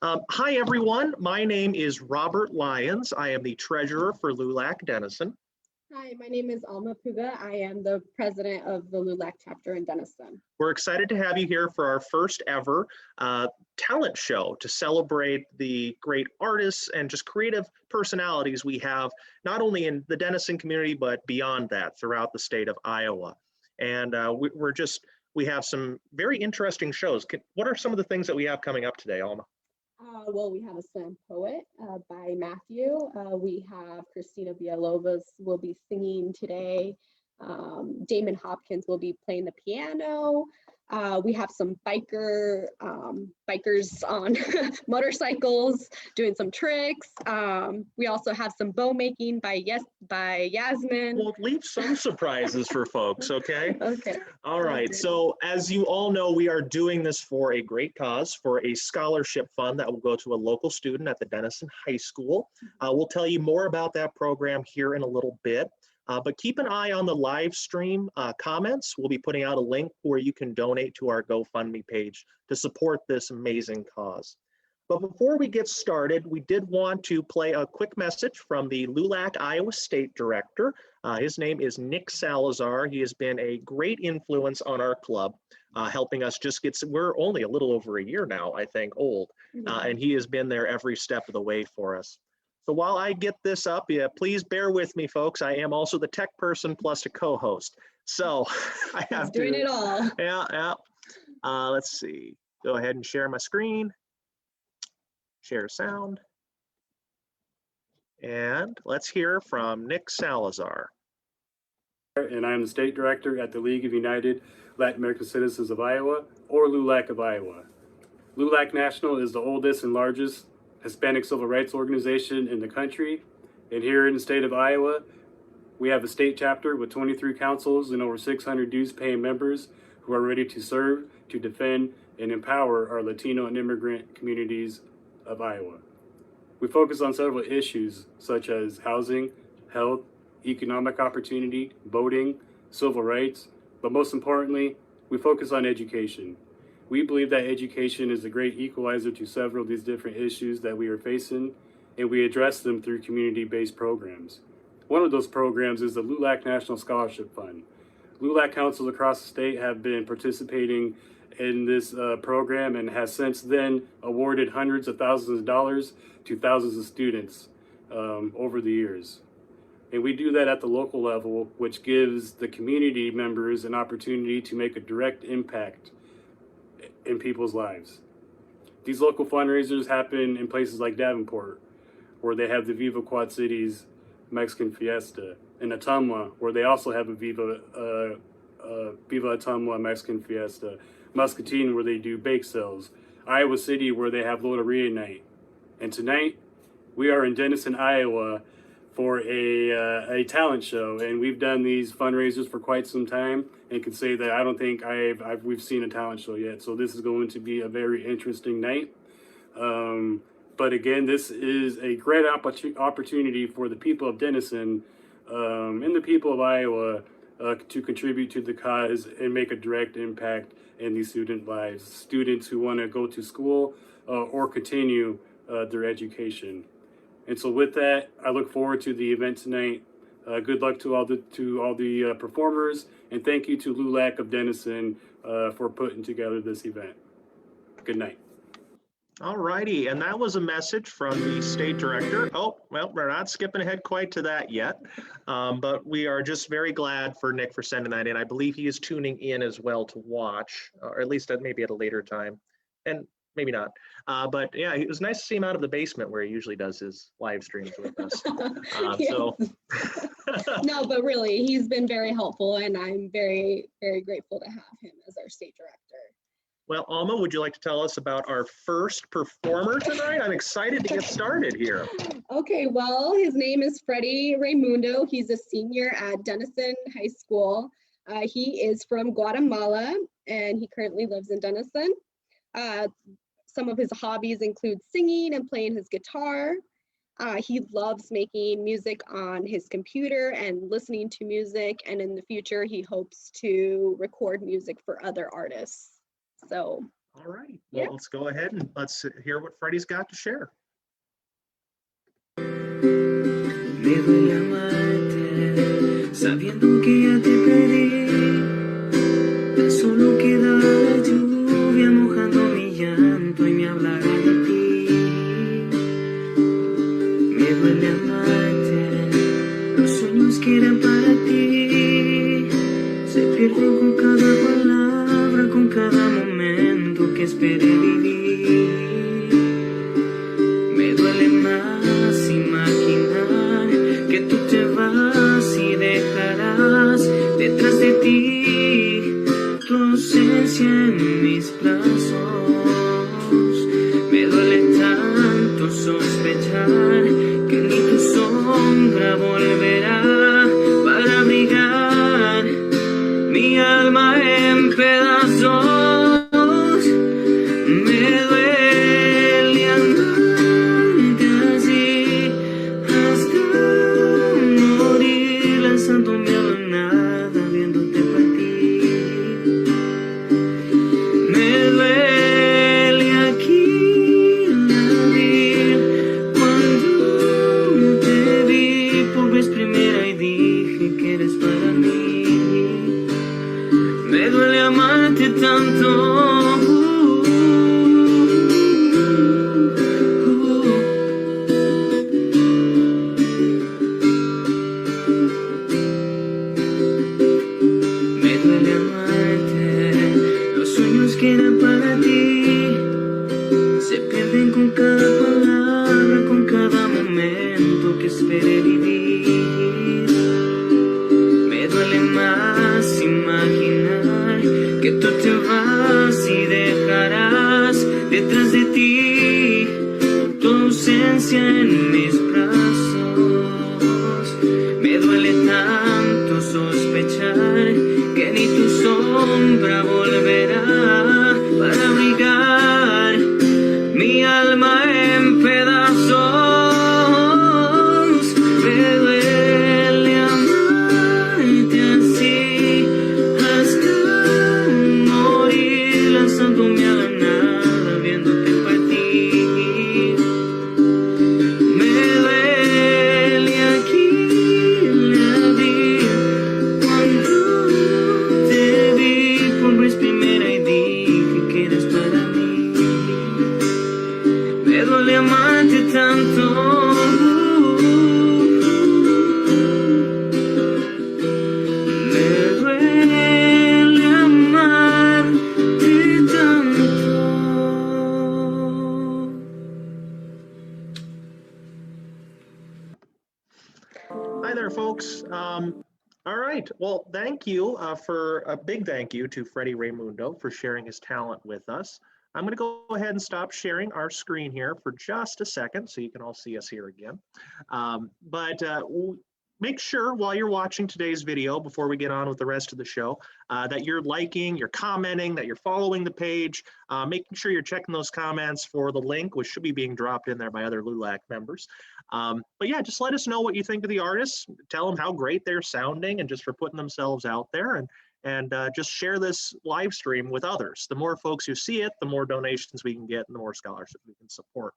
Hi, everyone. My name is Robert Lyons. I am the treasurer for LULAC Denison. Hi, my name is Alma Puga. I am the president of the LULAC chapter in Denison. We're excited to have you here for our first ever talent show to celebrate the great artists and just creative personalities we have, not only in the Denison community, but beyond that throughout the state of Iowa. And we have some very interesting shows. What are some of the things that we have coming up today, Alma? Well, we have a slam poet by Matthew. We have Christina Villalobos will be singing today. Damon Hopkins will be playing the piano. We have some bikers on motorcycles doing some tricks. We also have some bow making by Yasmin. We'll leave some surprises for folks, okay? Okay. All right, so as you all know, we are doing this for a great cause, for a scholarship fund that will go to a local student at the Denison High School. We'll tell you more about that program here in a little bit. But keep an eye on the live stream comments. We'll be putting out a link where you can donate to our GoFundMe page to support this amazing cause. But before we get started, we did want to play a quick message from the LULAC Iowa State Director. His name is Nick Salazar. He has been a great influence on our club, helping us we're only a little over a year now, I think, old. And he has been there every step of the way for us. So while I get this up, please bear with me, folks. I am also the tech person plus a co-host. So I have doing it all. Yeah. Let's see. Go ahead and share my screen. Share sound. And let's hear from Nick Salazar. And I'm the state director at the League of United Latin American Citizens of Iowa, or LULAC of Iowa. LULAC National is the oldest and largest Hispanic civil rights organization in the country. And here in the state of Iowa, we have a state chapter with 23 councils and over 600 dues-paying members who are ready to serve, to defend, and empower our Latino and immigrant communities of Iowa. We focus on several issues such as housing, health, economic opportunity, voting, civil rights, but most importantly, we focus on education. We believe that education is a great equalizer to several of these different issues that we are facing, and we address them through community-based programs. One of those programs is the LULAC National Scholarship Fund. LULAC councils across the state have been participating in this program and has since then awarded hundreds of thousands of dollars to thousands of students over the years. And we do that at the local level, which gives the community members an opportunity to make a direct impact in people's lives. These local fundraisers happen in places like Davenport, where they have the Viva Quad Cities Mexican Fiesta, and Ottumwa, where they also have a Viva Ottumwa Mexican Fiesta, Muscatine, where they do bake sales, Iowa City, where they have Loteria Night. And tonight, we are in Denison, Iowa, for a talent show, and we've done these fundraisers for quite some time, and can say that I don't think we've seen a talent show yet. So this is going to be a very interesting night. But again, this is a great opportunity for the people of Denison and the people of Iowa to contribute to the cause and make a direct impact in these student lives. Students who want to go to school or continue their education. And so with that, I look forward to the event tonight. Good luck to all the performers, and thank you to LULAC of Denison for putting together this event. Good night. All righty, and that was a message from the state director. Oh, well, we're not skipping ahead quite to that yet, but we are just very glad for Nick for sending that in. I believe he is tuning in as well to watch, or at least maybe at a later time, and maybe not. But yeah, it was nice to see him out of the basement where he usually does his live streams with us. So. No, but really, he's been very helpful, and I'm very, very grateful to have him as our state director. Well, Alma, would you like to tell us about our first performer tonight? I'm excited to get started here. Okay, well, his name is Freddie Raimundo. He's a senior at Denison High School. He is from Guatemala, and he currently lives in Denison. Some of his hobbies include singing and playing his guitar. He loves making music on his computer and listening to music, and in the future, he hopes to record music for other artists. So All right, well, Yeah. let's go ahead and let's hear what Freddie's got to share. Me duele amarte, sabiendo que ya te perdí. Tan solo queda la lluvia mojando mi llanto y me hablará de ti. Me duele amarte, los sueños que eran para ti se pierden con cada palabra, con cada momento que esperé vivir. Me duele más imaginar que tú te vas y dejarás detrás de ti tu ausencia en mis brazos. Me duele tanto sospechar que ni tu sombra volverá para abrigar mi alma en pedazos. Me duele amarte así hasta morir, lanzándome a la nada, viéndote partir. Me duele aquí la vida cuando te vi por vez primera y dije que eres para mí. Me duele amarte tanto. Me duele amarte, los sueños que eran para ti se pierden con cada palabra, con cada momento que esperé vivir. Me duele más imaginar que tú te vas y dejarás detrás de ti tu ausencia en mis brazos. Me duele tanto sospechar que ni tu sombra volverá para abrigar mi alma en pedazos. Me duele amarte así hasta morir, lanzándome a la nada, viéndote partir. Me duele aquí la vida cuando te vi por vez primera y dije que eres para mí. Me duele amarte tanto. Me duele amarte tanto. Hi there, folks. All right, well, thank you for a big thank you to Freddie Raimundo for sharing his talent with us. I'm going to go ahead and stop sharing our screen here for just a second so you can all see us here again. Make sure while you're watching today's video, before we get on with the rest of the show, that you're liking, you're commenting, that you're following the page, making sure you're checking those comments for the link, which should be being dropped in there by other LULAC members. But yeah, just let us know what you think of the artists. Tell them how great they're sounding and just for putting themselves out there, and just share this live stream with others. The more folks who see it, the more donations we can get and the more scholarships we can support.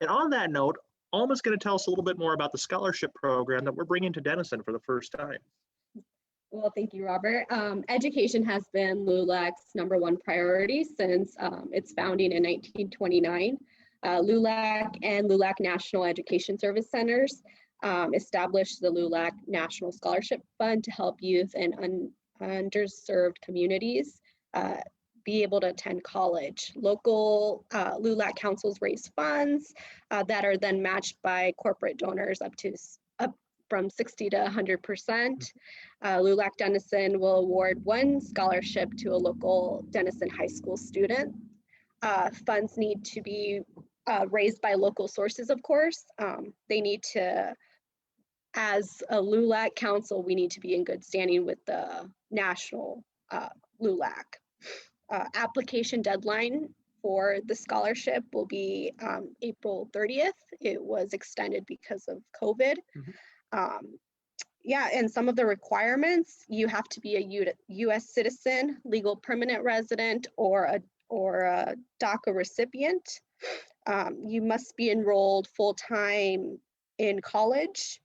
And on that note, Alma's going to tell us a little bit more about the scholarship program that we're bringing to Denison for the first time. Well, thank you, Robert. Education has been LULAC's #1 priority since its founding in 1929. LULAC and LULAC National Education Service Centers established the LULAC National Scholarship Fund to help youth in underserved communities be able to attend college. Local LULAC councils raise funds that are then matched by corporate donors up from 60 to 100%. LULAC Denison will award 1 scholarship to a local Denison High School student. Funds need to be raised by local sources, of course. They need to, as a LULAC council, we need to be in good standing with the national LULAC. Application deadline for the scholarship will be April 30th. It was extended because of COVID. Yeah, and some of the requirements, you have to be a U.S. citizen, legal permanent resident, or or a DACA recipient. You must be enrolled full-time in college,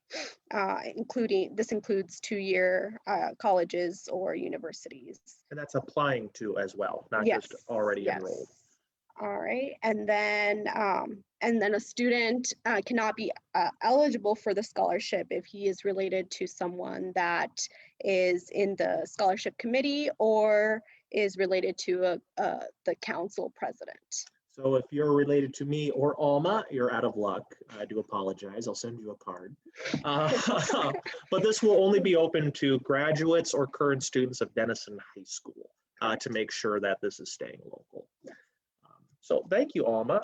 this includes 2-year colleges or universities. And that's applying to as well, not Yes, just already yes. enrolled. All right, and then a student cannot be eligible for the scholarship if he is related to someone that is in the scholarship committee or is related to the council president. So if you're related to me or Alma, you're out of luck. I do apologize. I'll send you a card. But this will only be open to graduates or current students of Denison High School to make sure that this is staying local. So thank you, Alma.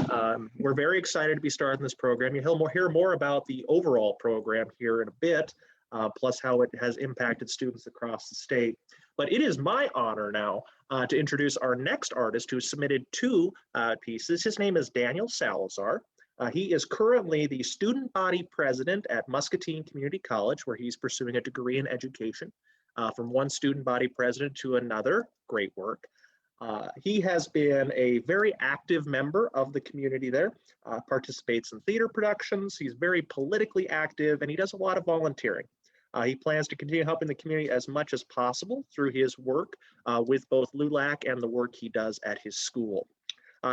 We're very excited to be starting this program. You'll hear more about the overall program here in a bit, plus how it has impacted students across the state. But it is my honor now to introduce our next artist who submitted 2 pieces. His name is Daniel Salazar. He is currently the student body president at Muscatine Community College, where he's pursuing a degree in education. From one student body president to another, great work. He has been a very active member of the community there, participates in theater productions. He's very politically active, and he does a lot of volunteering. He plans to continue helping the community as much as possible through his work with both LULAC and the work he does at his school.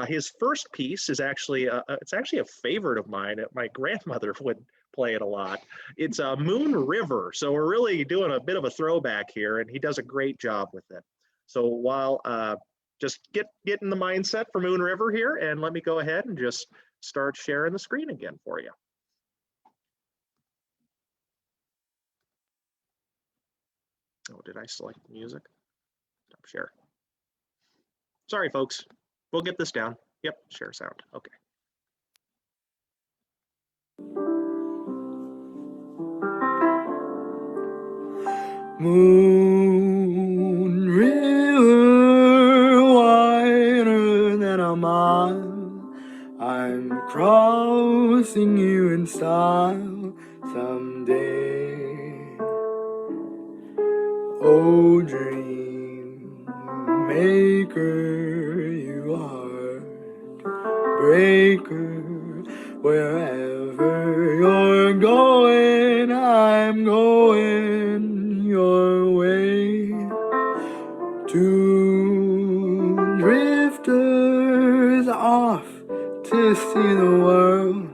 His first piece is actually it's actually a favorite of mine. My grandmother would play it a lot. It's Moon River, so we're really doing a bit of a throwback here, and he does a great job with it. So while just get in the mindset for Moon River here, and let me go ahead and just start sharing the screen again for you. Oh, did I select music? Stop share. Sorry, folks. We'll get this down. Yep, share sound. Okay. Moon river wider than a mile, I'm crossing you in style someday. Oh, dream maker, you heart breaker, wherever you're going, I'm going your way. Two drifters off to see the world.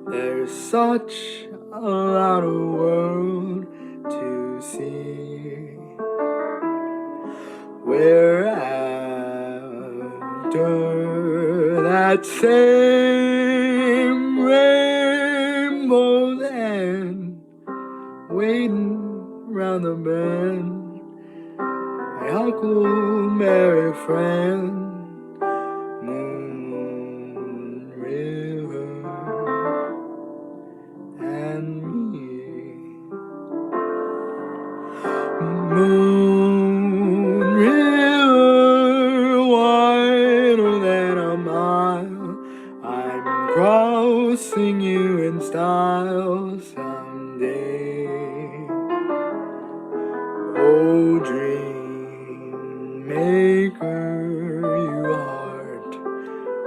There's such a lot of world to see. We're after that same rainbow's end, waiting round the bend. My huckleberry friend, Moon River and me. Moon River wider than a mile, I'm crossing you in style someday. Oh, dream maker, you heart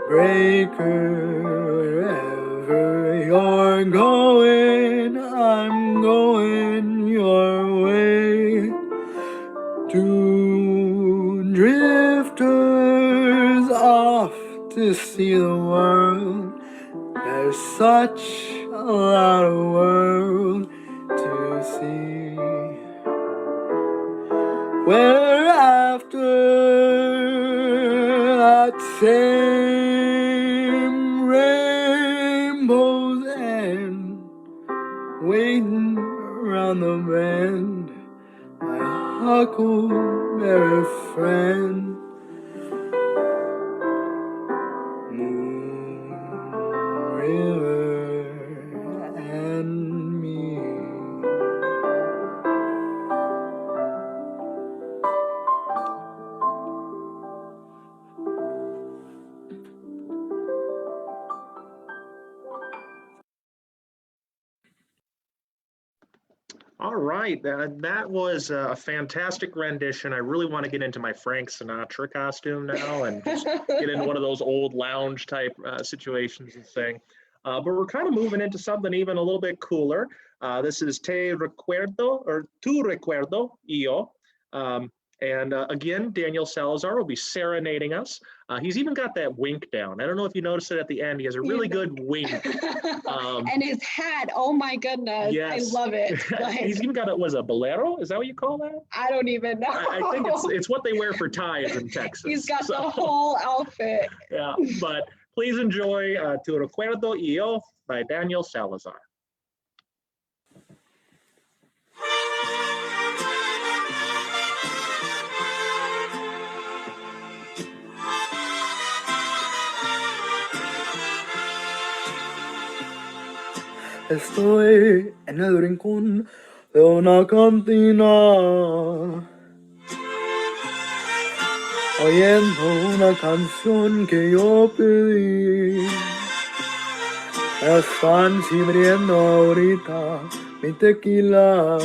breaker, wherever you're going, I'm going your way. Two drifters off to see the world. There's such a lot of world to see. We're after that same rainbow's end, waiting around the bend. My huckleberry friend, Moon River and me. All right, that was a fantastic rendition. I really want to get into my Frank Sinatra costume now and just get into one of those old lounge type situations and sing. But we're kind of moving into something even a little bit cooler. This is Te Recuerdo or Tu Recuerdo Yo. And again, Daniel Salazar will be serenading us. He's even got that wink down. I don't know if you noticed it at the end. He has a really good wink. And his hat, oh my goodness, Yes. I love it. He's even got a bolero. Is that what you call that? I don't even know. I think it's what they wear for ties in Texas. He's got the whole outfit. Yeah, but please enjoy Tu Recuerdo Yo by Daniel Salazar. Estoy en el rincón de una cantina, oyendo una canción que yo pedí. Están sirviendo ahorita mi tequila.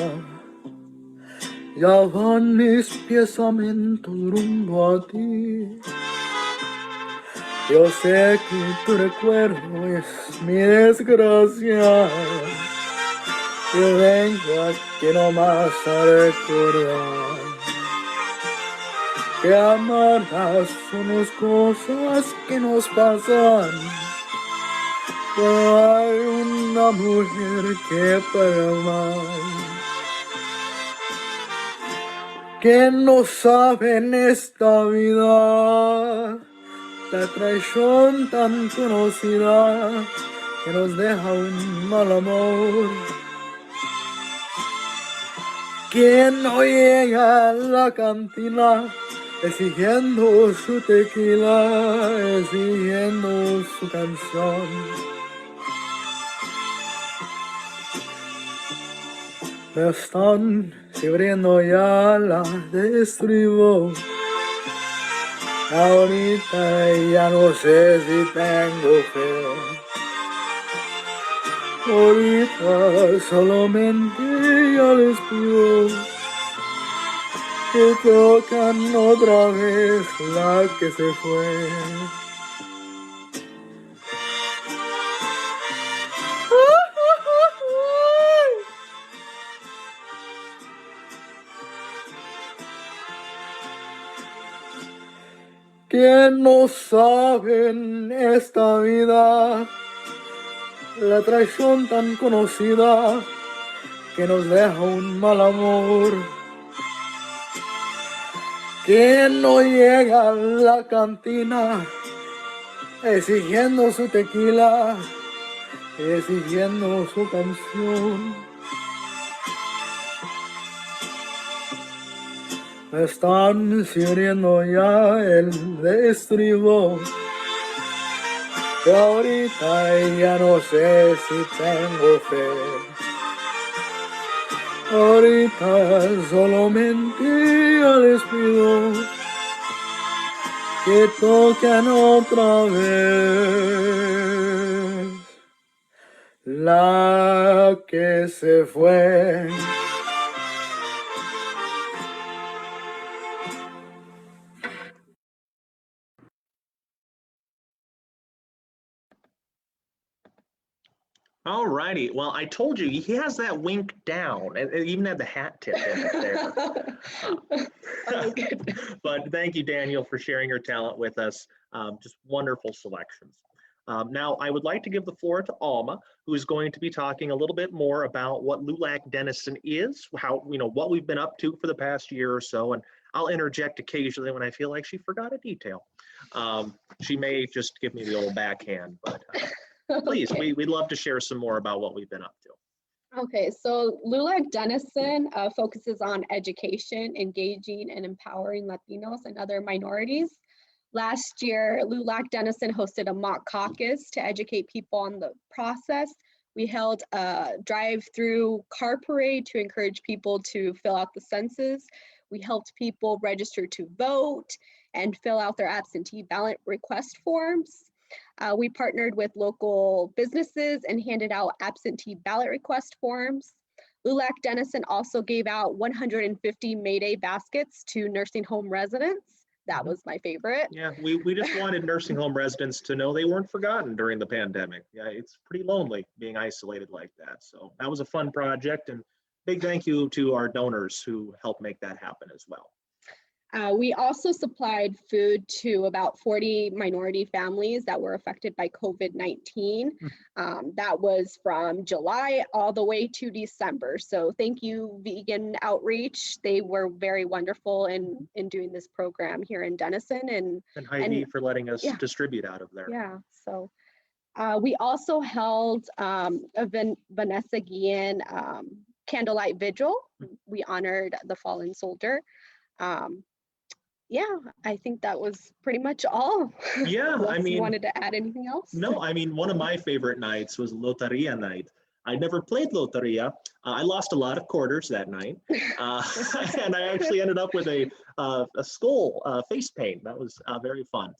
Ya van mis pensamientos rumbo a ti. Yo sé que tu recuerdo es mi desgracia. Yo vengo aquí nomás a recordar que amargas son las cosas que nos pasan. Pero hay una mujer que para amar, que no sabe en esta vida la traición tan conocida que nos deja un mal amor. Quien no llega a la cantina exigiendo su tequila, exigiendo su canción. Me están sirviendo ya la de estribo. Ahorita ya no sé si tengo fe. Ahorita solamente ya les pido que tocan otra vez la que se fue. Que no saben esta vida la traición tan conocida que nos deja un mal amor. Que no llega a la cantina exigiendo su tequila, exigiendo su canción. Me están sirviendo ya el de estribo. Y ahorita ya no sé si tengo fe. Ahorita solamente ya les pido que toquen otra vez la que se fue. All righty. Well, I told you he has that wink down, and even had the hat tip in it there. Oh, good. But thank you, Daniel, for sharing your talent with us. Just wonderful selections. Now, I would like to give the floor to Alma, who is going to be talking a little bit more about what LULAC Denison is, how, what we've been up to for the past year or so, and I'll interject occasionally when I feel like she forgot a detail. She may just give me the old backhand, but please, Okay. we'd love to share some more about what we've been up to. Okay, so LULAC Denison focuses on education, engaging and empowering Latinos and other minorities. Last year, LULAC Denison hosted a mock caucus to educate people on the process. We held a drive-through car parade to encourage people to fill out the census. We helped people register to vote and fill out their absentee ballot request forms. We partnered with local businesses and handed out absentee ballot request forms. LULAC Denison also gave out 150 May Day baskets to nursing home residents. That was my favorite. Yeah, we just wanted nursing home residents to know they weren't forgotten during the pandemic. Yeah, it's pretty lonely being isolated like that. So that was a fun project, and big thank you to our donors who helped make that happen as well. We also supplied food to about 40 minority families that were affected by COVID-19. That was from July all the way to December. So thank you, Vegan Outreach. They were very wonderful in doing this program here in Denison. And Heidi for letting us yeah. distribute out of there. Yeah, so we also held a Vanessa Guillen candlelight vigil. We honored the fallen soldier. Yeah, I think that was pretty much all. Yeah, I Unless mean, you wanted to add anything else? No, I mean, one of my favorite nights was Loteria night. I never played Loteria. I lost a lot of quarters that night. And I actually ended up with a skull face paint. That was very fun.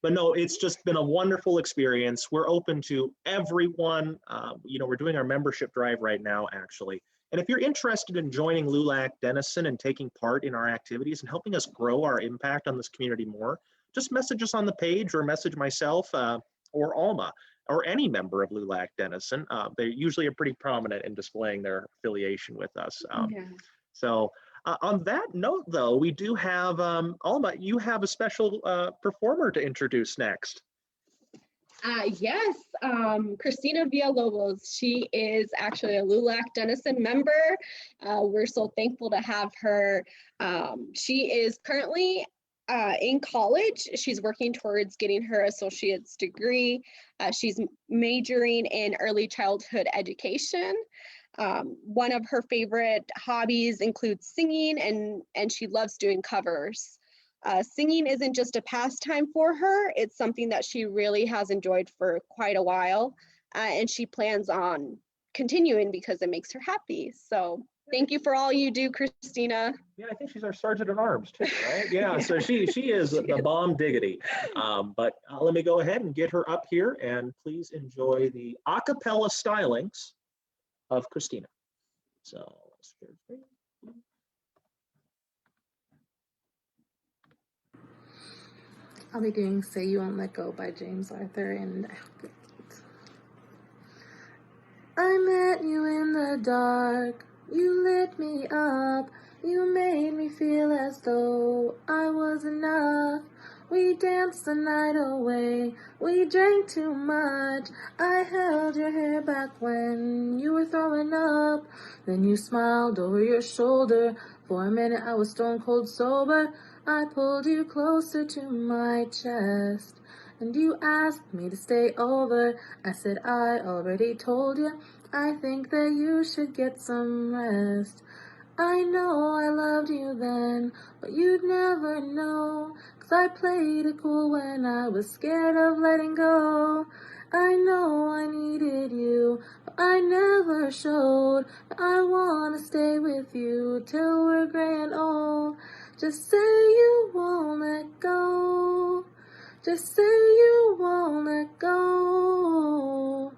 But no, it's just been a wonderful experience. We're open to everyone. We're doing our membership drive right now, actually. And if you're interested in joining LULAC Denison and taking part in our activities and helping us grow our impact on this community more, just message us on the page or message myself or Alma or any member of LULAC Denison. They usually are pretty prominent in displaying their affiliation with us. So on that note, though, we do have, Alma, you have a special performer to introduce next. Yes, Christina Villalobos. She is actually a LULAC Denison member. We're so thankful to have her. She is currently in college. She's working towards getting her associate's degree. She's majoring in early childhood education. One of her favorite hobbies includes singing, and she loves doing covers. Singing isn't just a pastime for her, it's something that she really has enjoyed for quite a while, and she plans on continuing because it makes her happy. So thank you for all you do, Christina. Yeah, I think she's our sergeant at arms too, right? Yeah, so she is the bomb diggity. But let me go ahead and get her up here, and please enjoy the a cappella stylings of Christina. So let's get it. I'll be doing Say You Won't Let Go by James Arthur, and I met you in the dark, you lit me up, you made me feel as though I was enough. We danced the night away, we drank too much, I held your hair back when you were throwing up, then you smiled over your shoulder. For a minute I was stone cold sober. I pulled you closer to my chest, and you asked me to stay over. I said I already told you, I think that you should get some rest. I know I loved you then, but you'd never know, 'cause I played it cool when I was scared of letting go. I know I needed you, but I never showed. But I wanna stay with you till we're gray and old. Just say you won't let go. Just say you won't let go.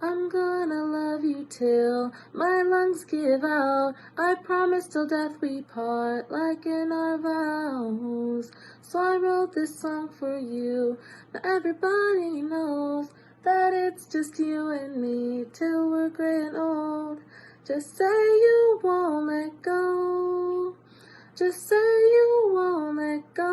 I'm gonna love you till my lungs give out. I promise till death we part, like in our vows. So I wrote this song for you. Now everybody knows that it's just you and me till we're gray and old. Just say you won't let go. Just say you won't let go.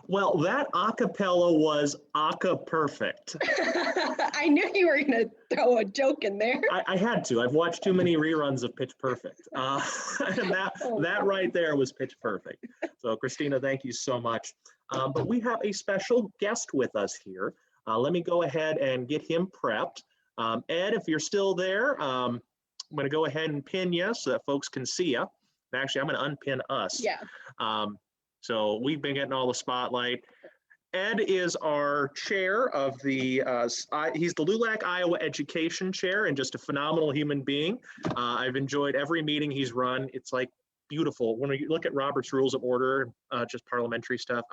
Well, that a cappella was perfect. I knew you were gonna throw a joke in there. I had to. I've watched too many reruns of Pitch Perfect. And that right there was Pitch Perfect. So Christina, thank you so much. But we have a special guest with us here. Let me go ahead and get him prepped. Ed, if you're still there, I'm gonna go ahead and pin you so that folks can see you. Actually, I'm gonna unpin us. Yeah. So we've been getting all the spotlight. Ed is our chair of the, he's the LULAC Iowa Education Chair and just a phenomenal human being. I've enjoyed every meeting he's run. It's like beautiful. When you look at Robert's Rules of Order, just parliamentary stuff.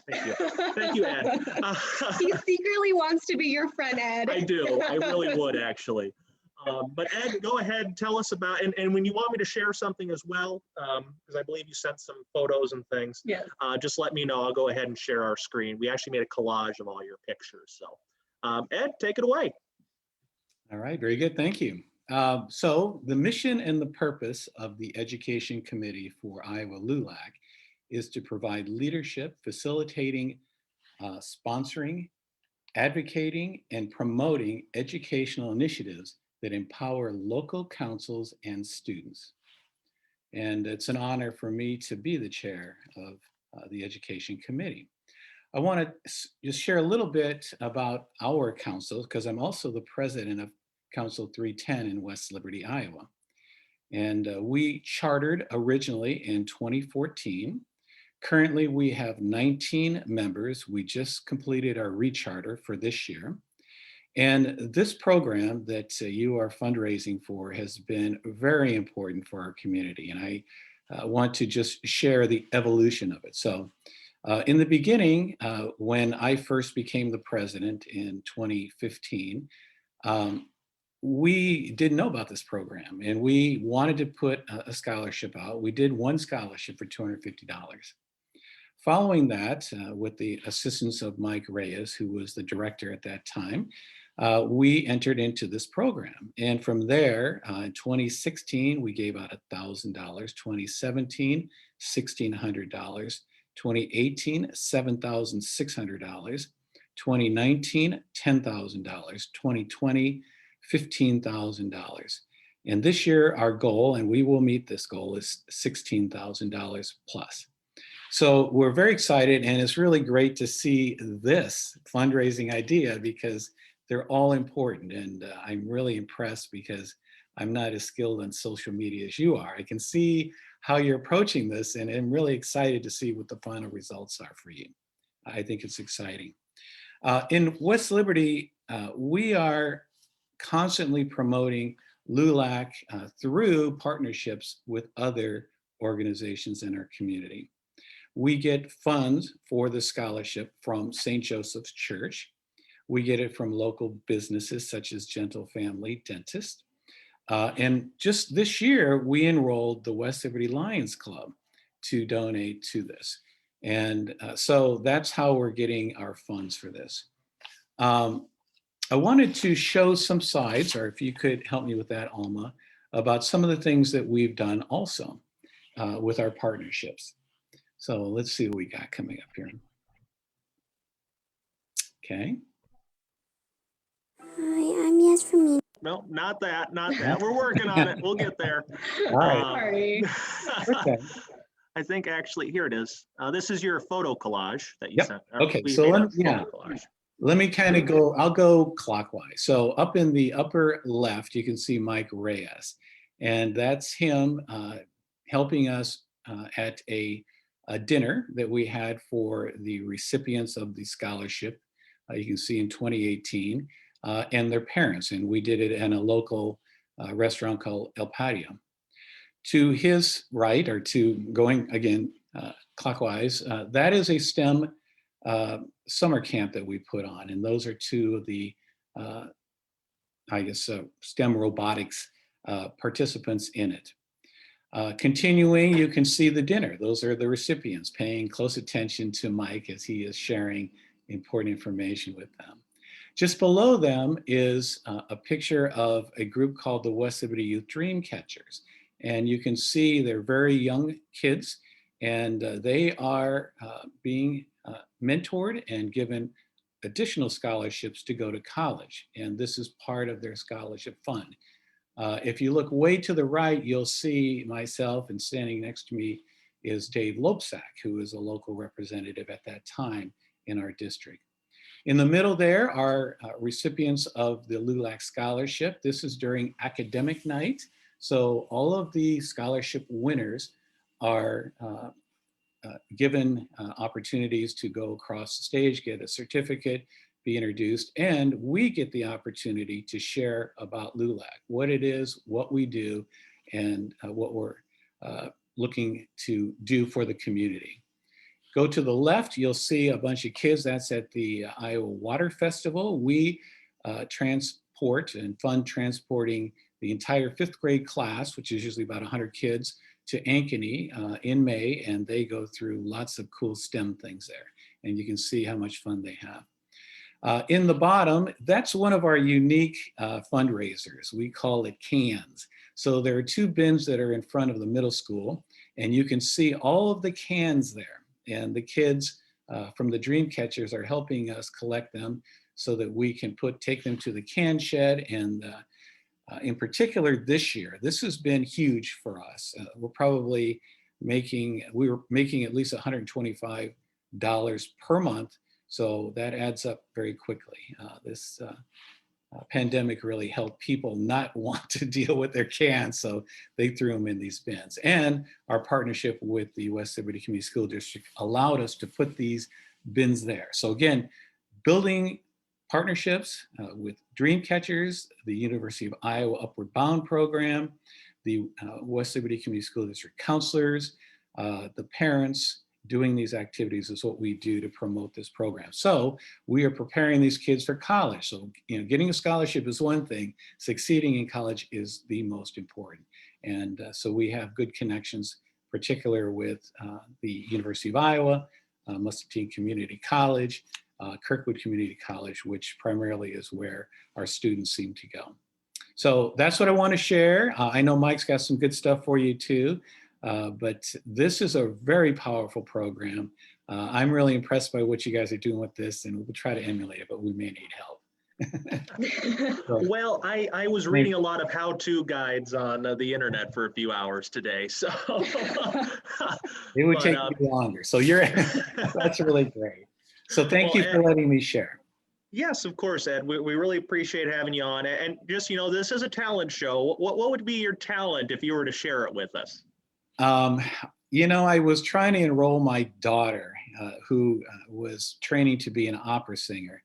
Thank you. Thank you, Ed. He secretly wants to be your friend, Ed. I do. I really would, actually. But Ed, go ahead, tell us about, and when you want me to share something as well, because I believe you sent some photos and things, Yes. just let me know. I'll go ahead and share our screen. We actually made a collage of all your pictures. So Ed, take it away. All right, very good, thank you. So the mission and the purpose of the Education Committee for Iowa LULAC is to provide leadership, facilitating, sponsoring, advocating, and promoting educational initiatives that empower local councils and students. And it's an honor for me to be the chair of the Education Committee. I want to just share a little bit about our council, because I'm also the president of Council 310 in West Liberty, Iowa. And we chartered originally in 2014. Currently, we have 19 members. We just completed our recharter for this year. And this program that you are fundraising for has been very important for our community. And I want to just share the evolution of it. So in the beginning, when I first became the president in 2015, we didn't know about this program and we wanted to put a scholarship out. We did one scholarship for $250. Following that, with the assistance of Mike Reyes, who was the director at that time, we entered into this program. And from there, in 2016, we gave out $1,000, 2017, $1,600, 2018, $7,600, 2019, $10,000, 2020, $15,000. And this year, our goal, and we will meet this goal, is $16,000 plus. So we're very excited, and it's really great to see this fundraising idea because they're all important. And I'm really impressed because I'm not as skilled on social media as you are. I can see how you're approaching this, and I'm really excited to see what the final results are for you. I think it's exciting. In West Liberty, we are constantly promoting LULAC through partnerships with other organizations in our community. We get funds for the scholarship from St. Joseph's Church. We get it from local businesses such as Gentle Family Dentist. And just this year, we enrolled the West Liberty Lyons Club to donate to this. And so that's how we're getting our funds for this. I wanted to show some slides, or if you could help me with that, Alma, about some of the things that we've done also with our partnerships. So let's see what we got coming up here. Okay. Hi, I'm Yes from me. No, not that, not that. We're working on it. We'll get there. All right. Sorry. Okay. I think actually, here it is. This is your photo collage that you Yep. sent. Okay, We so made a let me, photo collage. let me kind of go, I'll go clockwise. So up in the upper left, you can see Mike Reyes. And that's him helping us at a dinner that we had for the recipients of the scholarship. You can see in 2018, and their parents. And we did it in a local restaurant called El Patio. To his right, or to going again clockwise, that is a STEM summer camp that we put on. And those are two of the, STEM robotics participants in it. Continuing, you can see the dinner. Those are the recipients paying close attention to Mike as he is sharing important information with them. Just below them is a picture of a group called the West Liberty Youth Dream Catchers. And you can see they're very young kids, and they are being mentored and given additional scholarships to go to college. And this is part of their scholarship fund. If you look way to the right, you'll see myself, and standing next to me is Dave Lopesack, who is a local representative at that time in our district. In the middle there are recipients of the LULAC Scholarship. This is during academic night. So all of the scholarship winners are given opportunities to go across the stage, get a certificate, be introduced, and we get the opportunity to share about LULAC, what it is, what we do, and what we're looking to do for the community. Go to the left, you'll see a bunch of kids. That's at the Iowa Water Festival. We transport and fund transporting the entire 5th grade class, which is usually about 100 kids, to Ankeny in May, and they go through lots of cool STEM things there. And you can see how much fun they have. In the bottom, that's one of our unique fundraisers. We call it cans. So there are 2 bins that are in front of the middle school, and you can see all of the cans there. And the kids from the Dream Catchers are helping us collect them so that we can take them to the can shed. And in particular this year, this has been huge for us. We were making at least $125 per month. So that adds up very quickly. This pandemic really helped people not want to deal with their cans, so they threw them in these bins. And our partnership with the West Liberty Community School District allowed us to put these bins there. So again, building partnerships with Dream Catchers, the University of Iowa Upward Bound program, the West Liberty Community School District counselors, the parents. Doing these activities is what we do to promote this program. So we are preparing these kids for college. So, getting a scholarship is one thing, succeeding in college is the most important. And so we have good connections, particularly with the University of Iowa, Muscatine Community College, Kirkwood Community College, which primarily is where our students seem to go. So that's what I want to share. I know Mike's got some good stuff for you too. But this is a very powerful program. I'm really impressed by what you guys are doing with this, and we'll try to emulate it, but we may need help. Well, I was reading a lot of how-to guides on the internet for a few hours today, so. It would take you longer. So that's really great. So thank you for letting me share. Yes, of course, Ed. We really appreciate having you on. And just, this is a talent show. What would be your talent if you were to share it with us? I was trying to enroll my daughter, who was training to be an opera singer,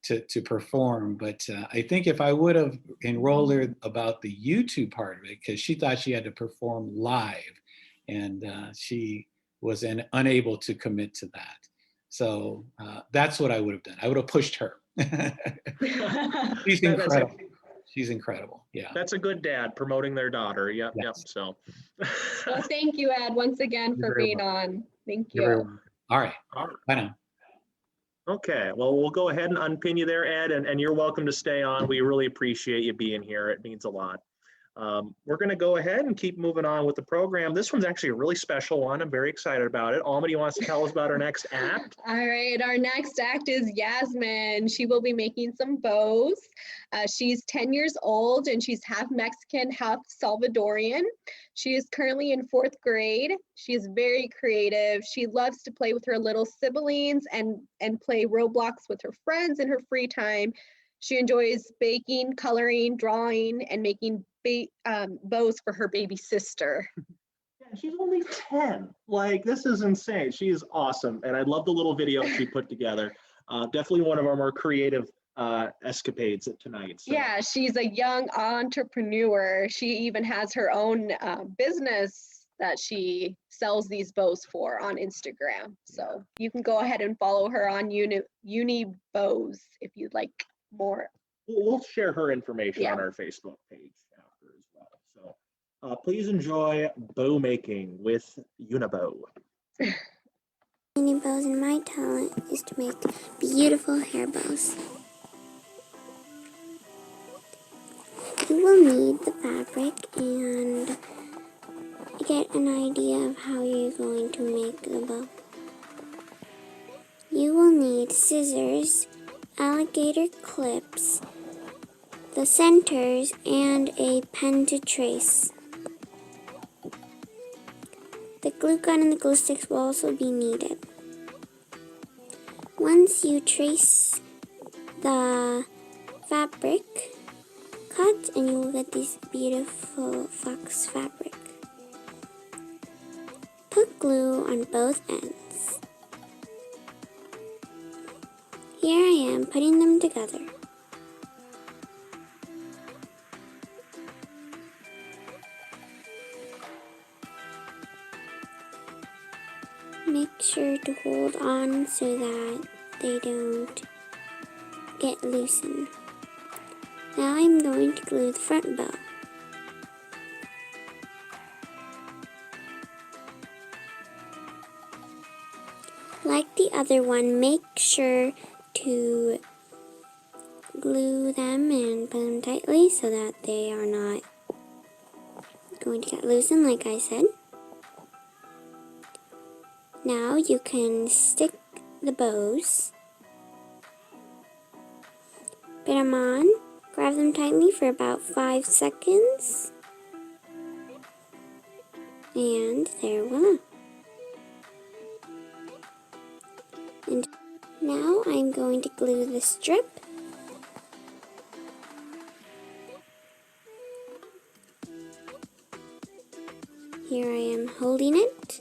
to perform. But I think if I would have enrolled her about the YouTube part of it, because she thought she had to perform live, and she was unable to commit to that. So that's what I would have done. I would have pushed her. She's incredible. She's incredible. Yeah. That's a good dad promoting their daughter. Yep. Yes. Yep. So. Well, thank you, Ed, once again for being on. Thank you. All right. Bye now. Okay. Well, we'll go ahead and unpin you there, Ed, and you're welcome to stay on. We really appreciate you being here. It means a lot. We're going to go ahead and keep moving on with the program. This one's actually a really special one. I'm very excited about it. Alma, do you want to tell us about our next act? All right, our next act is Yasmin. She will be making some bows. She's 10 years old and she's half Mexican, half Salvadorian. She is currently in 4th grade. She is very creative. She loves to play with her little siblings and play Roblox with her friends in her free time. She enjoys baking, coloring, drawing, and making bows for her baby sister. Yeah, she's only 10. Like, this is insane. She is awesome. And I love the little video she put together. Definitely one of our more creative escapades tonight. So. Yeah, she's a young entrepreneur. She even has her own business that she sells these bows for on Instagram. So you can go ahead and follow her on Uni Bows if you'd like more. We'll share her information on our Facebook page after as well. So please enjoy bow making with Unibow. Uni Bows, and my talent is to make beautiful hair bows. You will need the fabric and get an idea of how you're going to make the bow. You will need scissors, alligator clips, the centers, and a pen to trace. The glue gun and the glue sticks will also be needed. Once you trace the fabric, cut and you will get this beautiful fox fabric. Put glue on both ends. Here I am putting them together. make sure to hold on so that they don't get loosened. Now I'm going to glue the front bow. Like the other one, make sure to glue them and put them tightly so that they are not going to get loosened, like I said. Now you can stick the bows, put them on, grab them tightly for about 5 seconds, and there voila. And now I'm going to glue the strip. Here I am holding it.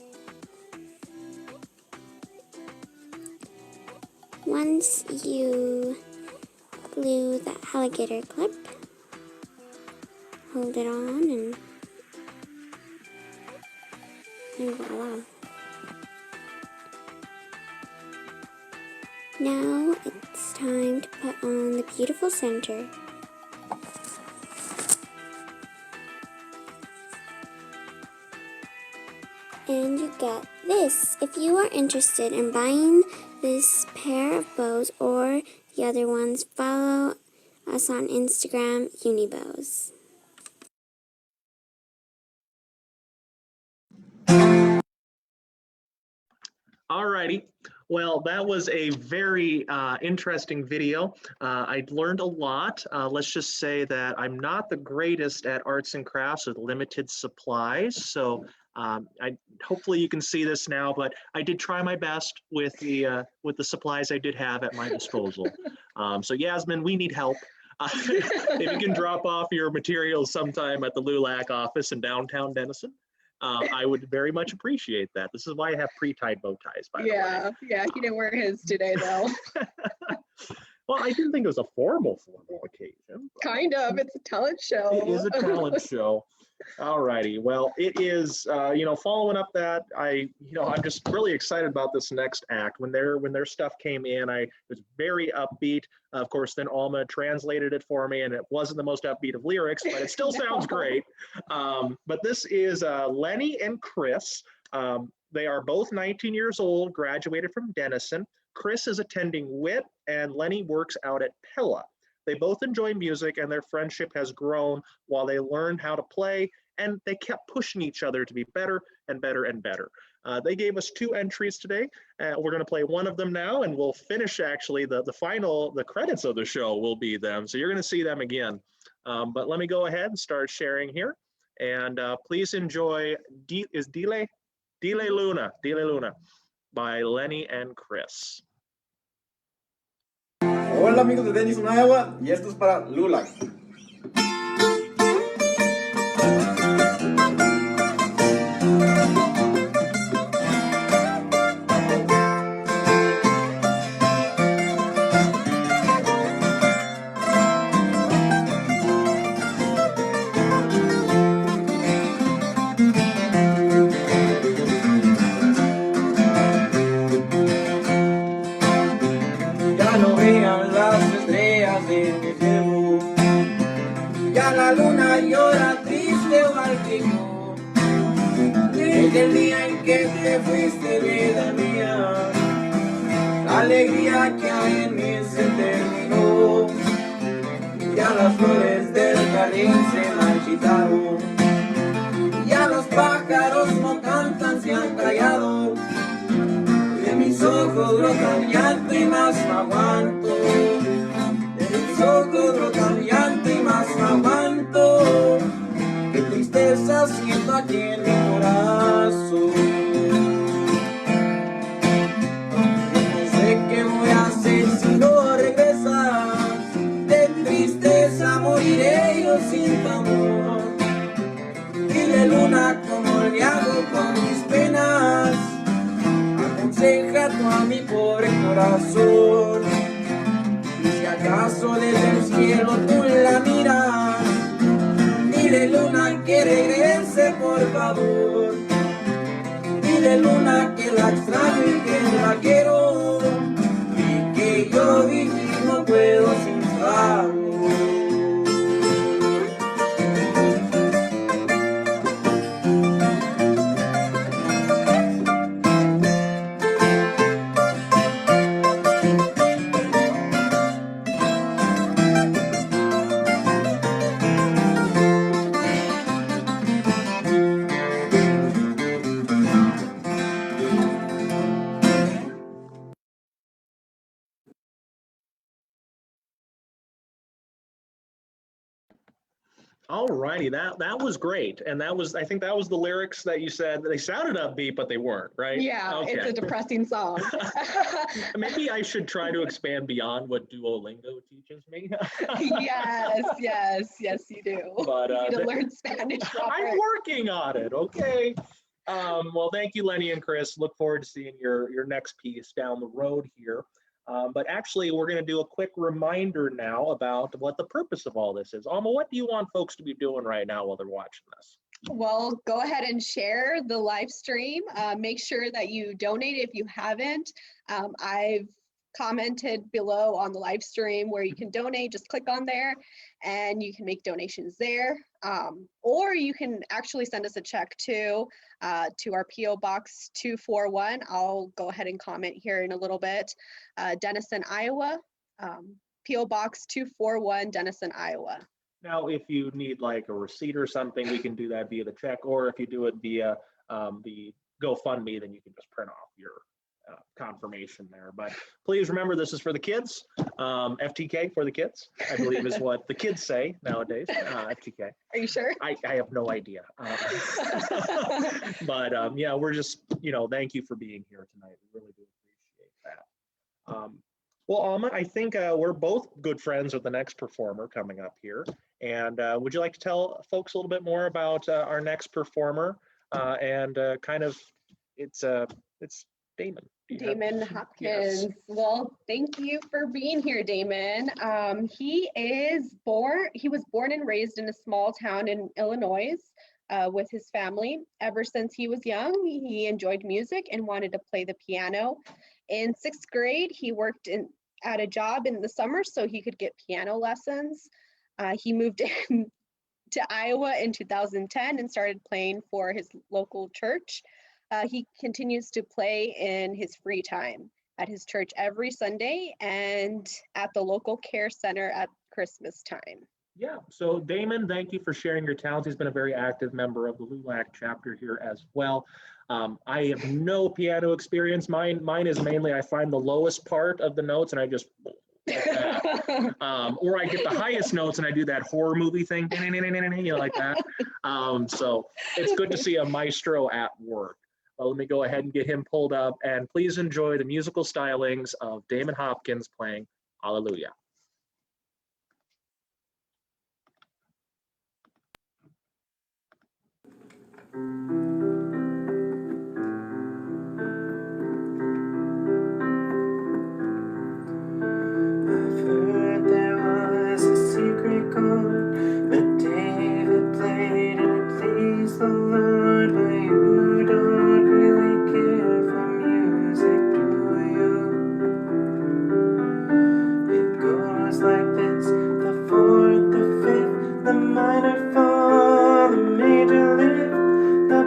Once you glue the alligator clip, hold it on and voila. Now it's time to put on the beautiful center. And you get this. If you are interested in buying this pair of bows or the other ones, follow us on Instagram, Unibows. Alrighty. Well, that was a very interesting video. I learned a lot. Let's just say that I'm not the greatest at arts and crafts with limited supplies. So hopefully you can see this now, but I did try my best with the supplies I did have at my disposal. So Yasmin, we need help. If you can drop off your materials sometime at the LULAC office in downtown Denison, I would very much appreciate that. This is why I have pre-tied bow ties, by the way. Yeah, he didn't wear his today though. Well, I didn't think it was a formal occasion. Kind of, it's a talent show. It is a talent show. All righty. Well, it is, following up that, I'm just really excited about this next act. When their stuff came in, I was very upbeat. Of course, then Alma translated it for me, and it wasn't the most upbeat of lyrics, but it still sounds great. But this is Lenny and Chris. They are both 19 years old, graduated from Denison. Chris is attending WIT, and Lenny works out at Pella. They both enjoy music, and their friendship has grown while they learned how to play, and they kept pushing each other to be better and better and better. They gave us 2 entries today. We're going to play one of them now, and we'll finish actually the credits of the show will be them. So you're going to see them again. But let me go ahead and start sharing here. And please enjoy Dile Luna by Lenny and Chris. Hola amigos de Denison, Iowa, y esto es para LULAC. Ya no vean las estrellas de mi cielo, ya la luna llora triste igual que yo. Desde el día en que te fuiste, vida mía, la alegría que hay en mí se terminó. Ya las flores del jardín se marchitaron, ya los pájaros no cantan, se han callado. De mis ojos brotan llanto y más no aguanto. De mis ojos brotan llanto y más no aguanto. Qué tristeza siento aquí en mi corazón. No sé qué voy a hacer si no regresas. De tristeza moriré yo sin tu amor. Dile luna cómo le hago con mis penas. Aconseja tú a mi pobre corazón. Y si acaso desde el cielo tú la miras, dile luna que regrese por favor. Dile luna que la extraño y que la quiero, y que yo vivir no puedo sin su amor. All righty, that was great. And that was, I think that was the lyrics that you said, they sounded upbeat, but they weren't, right? Yeah, it's a Okay. depressing song. Maybe I should try to expand beyond what Duolingo teaches me. Yes, you do. But, you need to learn Spanish, I'm Robert. working on it, okay? Well, thank you, Lenny and Chris. Look forward to seeing your next piece down the road here. But actually, we're going to do a quick reminder now about what the purpose of all this is. Alma, what do you want folks to be doing right now while they're watching this? Well, go ahead and share the live stream. Make sure that you donate if you haven't. I've commented below on the live stream where you can donate. Just click on there and you can make donations there. Or you can actually send us a check to our P.O. Box 241. I'll go ahead and comment here in a little bit. Denison, Iowa. P.O. Box 241, Denison, Iowa. Now, if you need like a receipt or something, we can do that via the check, or if you do it via the GoFundMe, then you can just print off your confirmation there. But please remember, this is for the kids. FTK for the kids, I believe is what the kids say nowadays. FTK. Are you sure? I have no idea. But yeah, we're just, thank you for being here tonight. We really do appreciate that. Well, Alma, I think we're both good friends with the next performer coming up here. And would you like to tell folks a little bit more about our next performer and kind of it's Damon. Damon Hopkins. Yes. Well, thank you for being here, Damon. He was born and raised in a small town in Illinois with his family. Ever since he was young, he enjoyed music and wanted to play the piano. In 6th grade, he worked at a job in the summer so he could get piano lessons. He moved to Iowa in 2010 and started playing for his local church. He continues to play in his free time at his church every Sunday and at the local care center at Christmas time. Yeah, so Damon, thank you for sharing your talents. He's been a very active member of the LULAC chapter here as well. I have no piano experience. Mine is mainly I find the lowest part of the notes and I just like that. Or I get the highest notes and I do that horror movie thing, like that. So it's good to see a maestro at work. Let me go ahead and get him pulled up, and please enjoy the musical stylings of Damon Hopkins playing Hallelujah. I've heard there was a secret chord that David played and it pleased the Lord, but you don't really care for music, do you? It goes like this: the fourth, the fifth, the minor fall, the major lift, the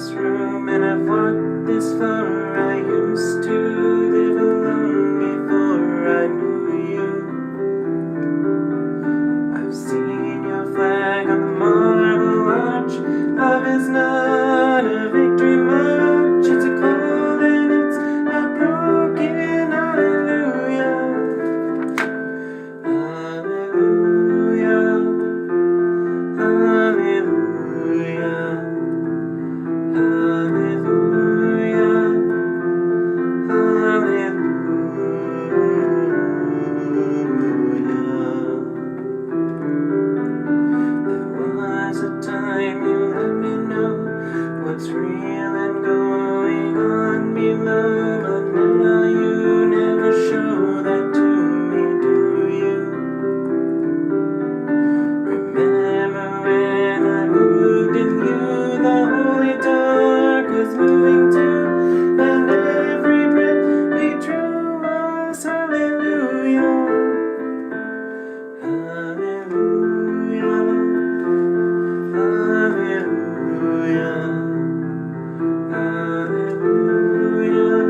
this room and I've walked this far. I used to live alone before I knew you. I've seen your flag on the marble arch. Love is not a victory march. It's a cold and it's a broken hallelujah. Hallelujah. Hallelujah. Hallelujah. There was a time you let me know what's real and going on below, but now you never show that to me, do you? Remember when I moved in you, the holy dark was moving too, and every breath we drew was hallelujah. Hallelujah. Hallelujah. Hallelujah.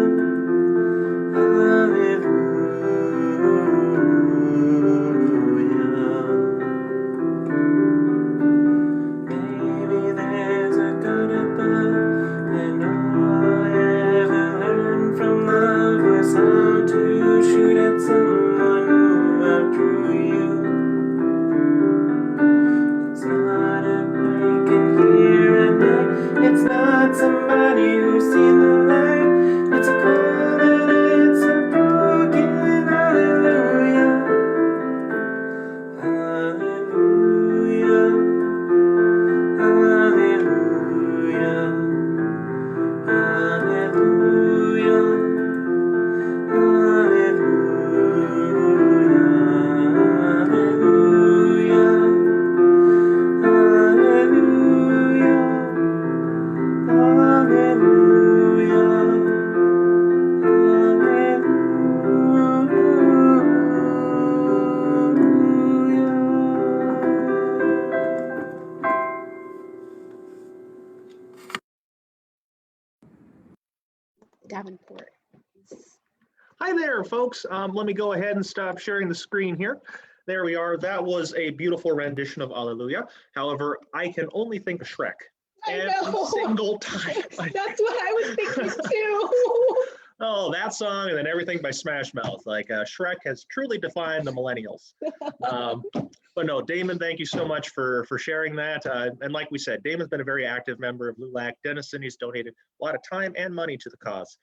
Maybe there's a God above, and all I ever learned from love was how to shoot at someone who outdrew you. It's not a break in here and there. It's not somebody who's seen the light. It's a cold and it's a broken hallelujah. Hallelujah. Hallelujah. Hallelujah. Hallelujah. Davenport. Hi there, folks. Let me go ahead and stop sharing the screen here. There we are. That was a beautiful rendition of Alleluia. However, I can only think of Shrek I every know. single time. That's what I was thinking too. Oh, that song and then everything by Smash Mouth. Like Shrek has truly defined the millennials. But no, Damon, thank you so much for sharing that. And like we said, Damon's been a very active member of LULAC Denison. He's donated a lot of time and money to the cause.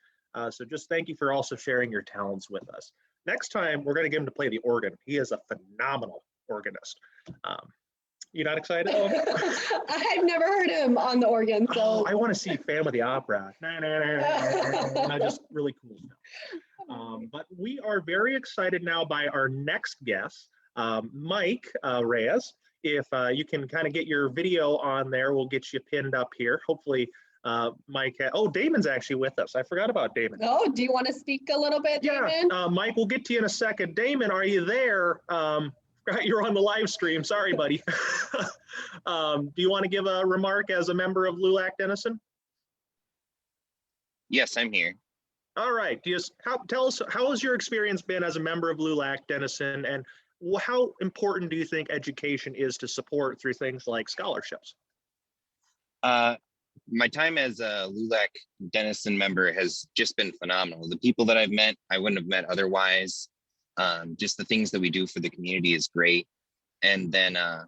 So just thank you for also sharing your talents with us. Next time, we're going to get him to play the organ. He is a phenomenal organist. You not excited? I've never heard him on the organ, so. Oh, I want to see Phantom of the Opera. Just really cool stuff. But we are very excited now by our next guest, Mike Reyes. If you can kind of get your video on there, we'll get you pinned up here. Hopefully, Mike. Oh, Damon's actually with us. I forgot about Damon. Oh, do you want to speak a little bit, Damon? Yeah, Mike, we'll get to you in a second. Damon, are you there? You're on the live stream. Sorry, buddy. Do you want to give a remark as a member of LULAC Denison? Yes, I'm here. All right. Tell us, how has your experience been as a member of LULAC Denison, and how important do you think education is to support through things like scholarships? My time as a LULAC Denison member has just been phenomenal. The people that I've met, I wouldn't have met otherwise. Just the things that we do for the community is great. And then a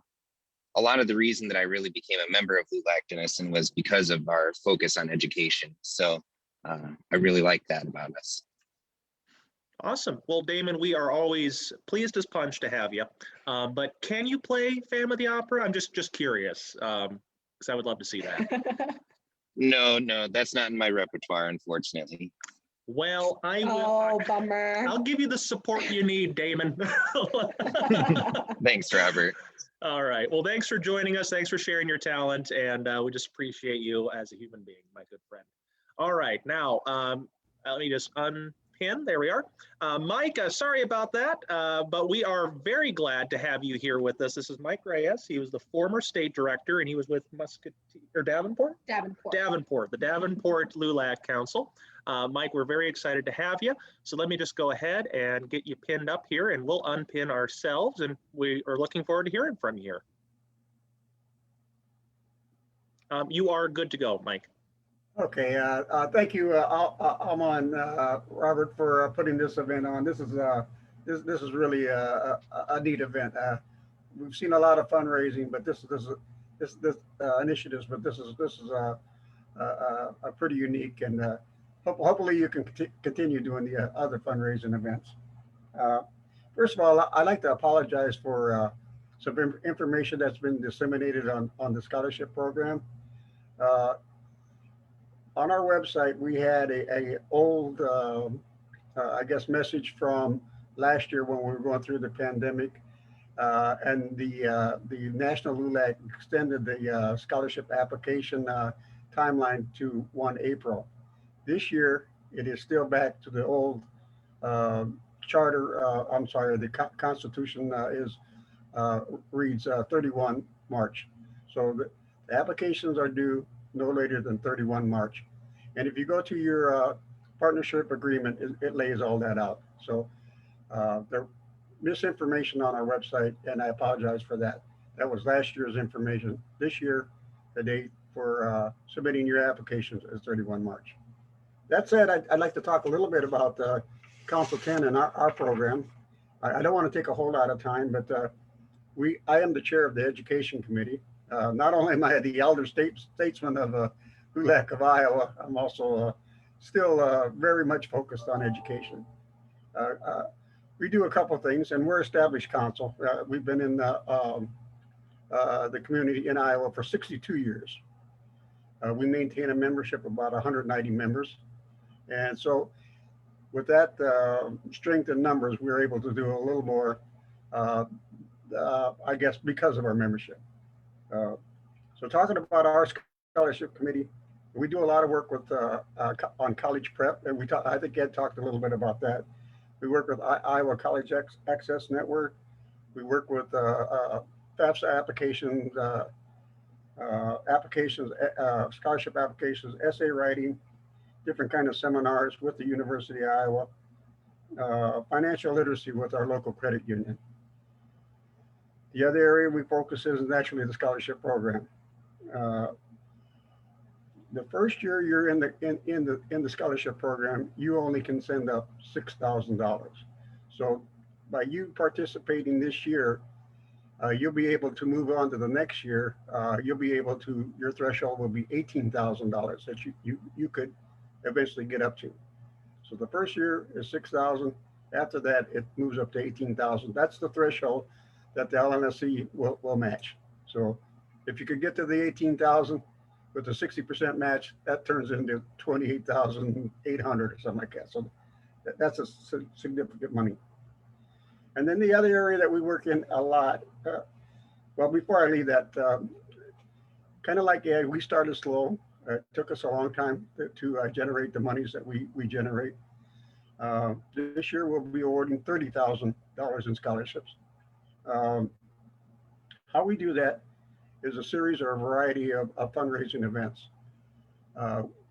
lot of the reason that I really became a member of LULAC Denison was because of our focus on education. So I really like that about us. Awesome. Well, Damon, we are always pleased as punch to have you. But can you play Phantom of the Opera? I'm just curious, because I would love to see that. No, that's not in my repertoire, unfortunately. Well, I will. Oh, bummer. I'll give you the support you need, Damon. Thanks, Robert. All right. Well, thanks for joining us. Thanks for sharing your talent. And we just appreciate you as a human being, my good friend. All right. Now, let me just unpin pin. There we are. Mike, sorry about that, but we are very glad to have you here with us. This is Mike Reyes. He was the former state director, and he was with Davenport? Davenport, the Davenport LULAC Council. Mike, we're very excited to have you. So let me just go ahead and get you pinned up here, and we'll unpin ourselves, and we are looking forward to hearing from you here. You are good to go, Mike. Okay, thank you, Alma and Robert, for putting this event on. This is really a neat event. We've seen a lot of fundraising, but this initiatives, but this is a pretty unique, and hopefully you can continue doing the other fundraising events. First of all, I'd like to apologize for some information that's been disseminated on the scholarship program. On our website, we had a old, I guess, message from last year when we were going through the pandemic, and the National LULAC extended the scholarship application timeline to 1 April. This year, it is still back to the old charter. I'm sorry, the Constitution reads 31 March. So the applications are due no later than 31 March. And if you go to your partnership agreement, it lays all that out. So there's misinformation on our website, and I apologize for that. That was last year's information. This year, the date for submitting your applications is 31 March. That said, I'd like to talk a little bit about Council 10 and our program. I don't want to take a whole lot of time, but I am the chair of the Education Committee. Not only am I the elder statesman of LULAC of Iowa, I'm also still very much focused on education. We do a couple of things, and we're established council. We've been in the community in Iowa for 62 years. We maintain a membership of about 190 members. And so with that strength in numbers, we're able to do a little more, I guess, because of our membership. So talking about our scholarship committee, we do a lot of work with on college prep, and I think Ed talked a little bit about that. We work with Iowa College Access Network. We work with FAFSA applications, scholarship applications, essay writing, different kind of seminars with the University of Iowa, financial literacy with our local credit union. The other area we focus is naturally the scholarship program. The first year you're in the scholarship program, you only can send up $6,000. So by you participating this year, you'll be able to move on to the next year. Your threshold will be $18,000 that you could eventually get up to. So the first year is 6,000. After that, it moves up to 18,000. That's the threshold that the LNSC will match. So if you could get to the 18,000 with a 60% match, that turns into 28,800 or something like that. So that's a significant money. And then the other area that we work in a lot, well, before I leave that, kind of like Ed, we started slow. It took us a long time to generate the monies that we generate. This year, we'll be awarding $30,000 in scholarships. How we do that is a series or a variety of fundraising events.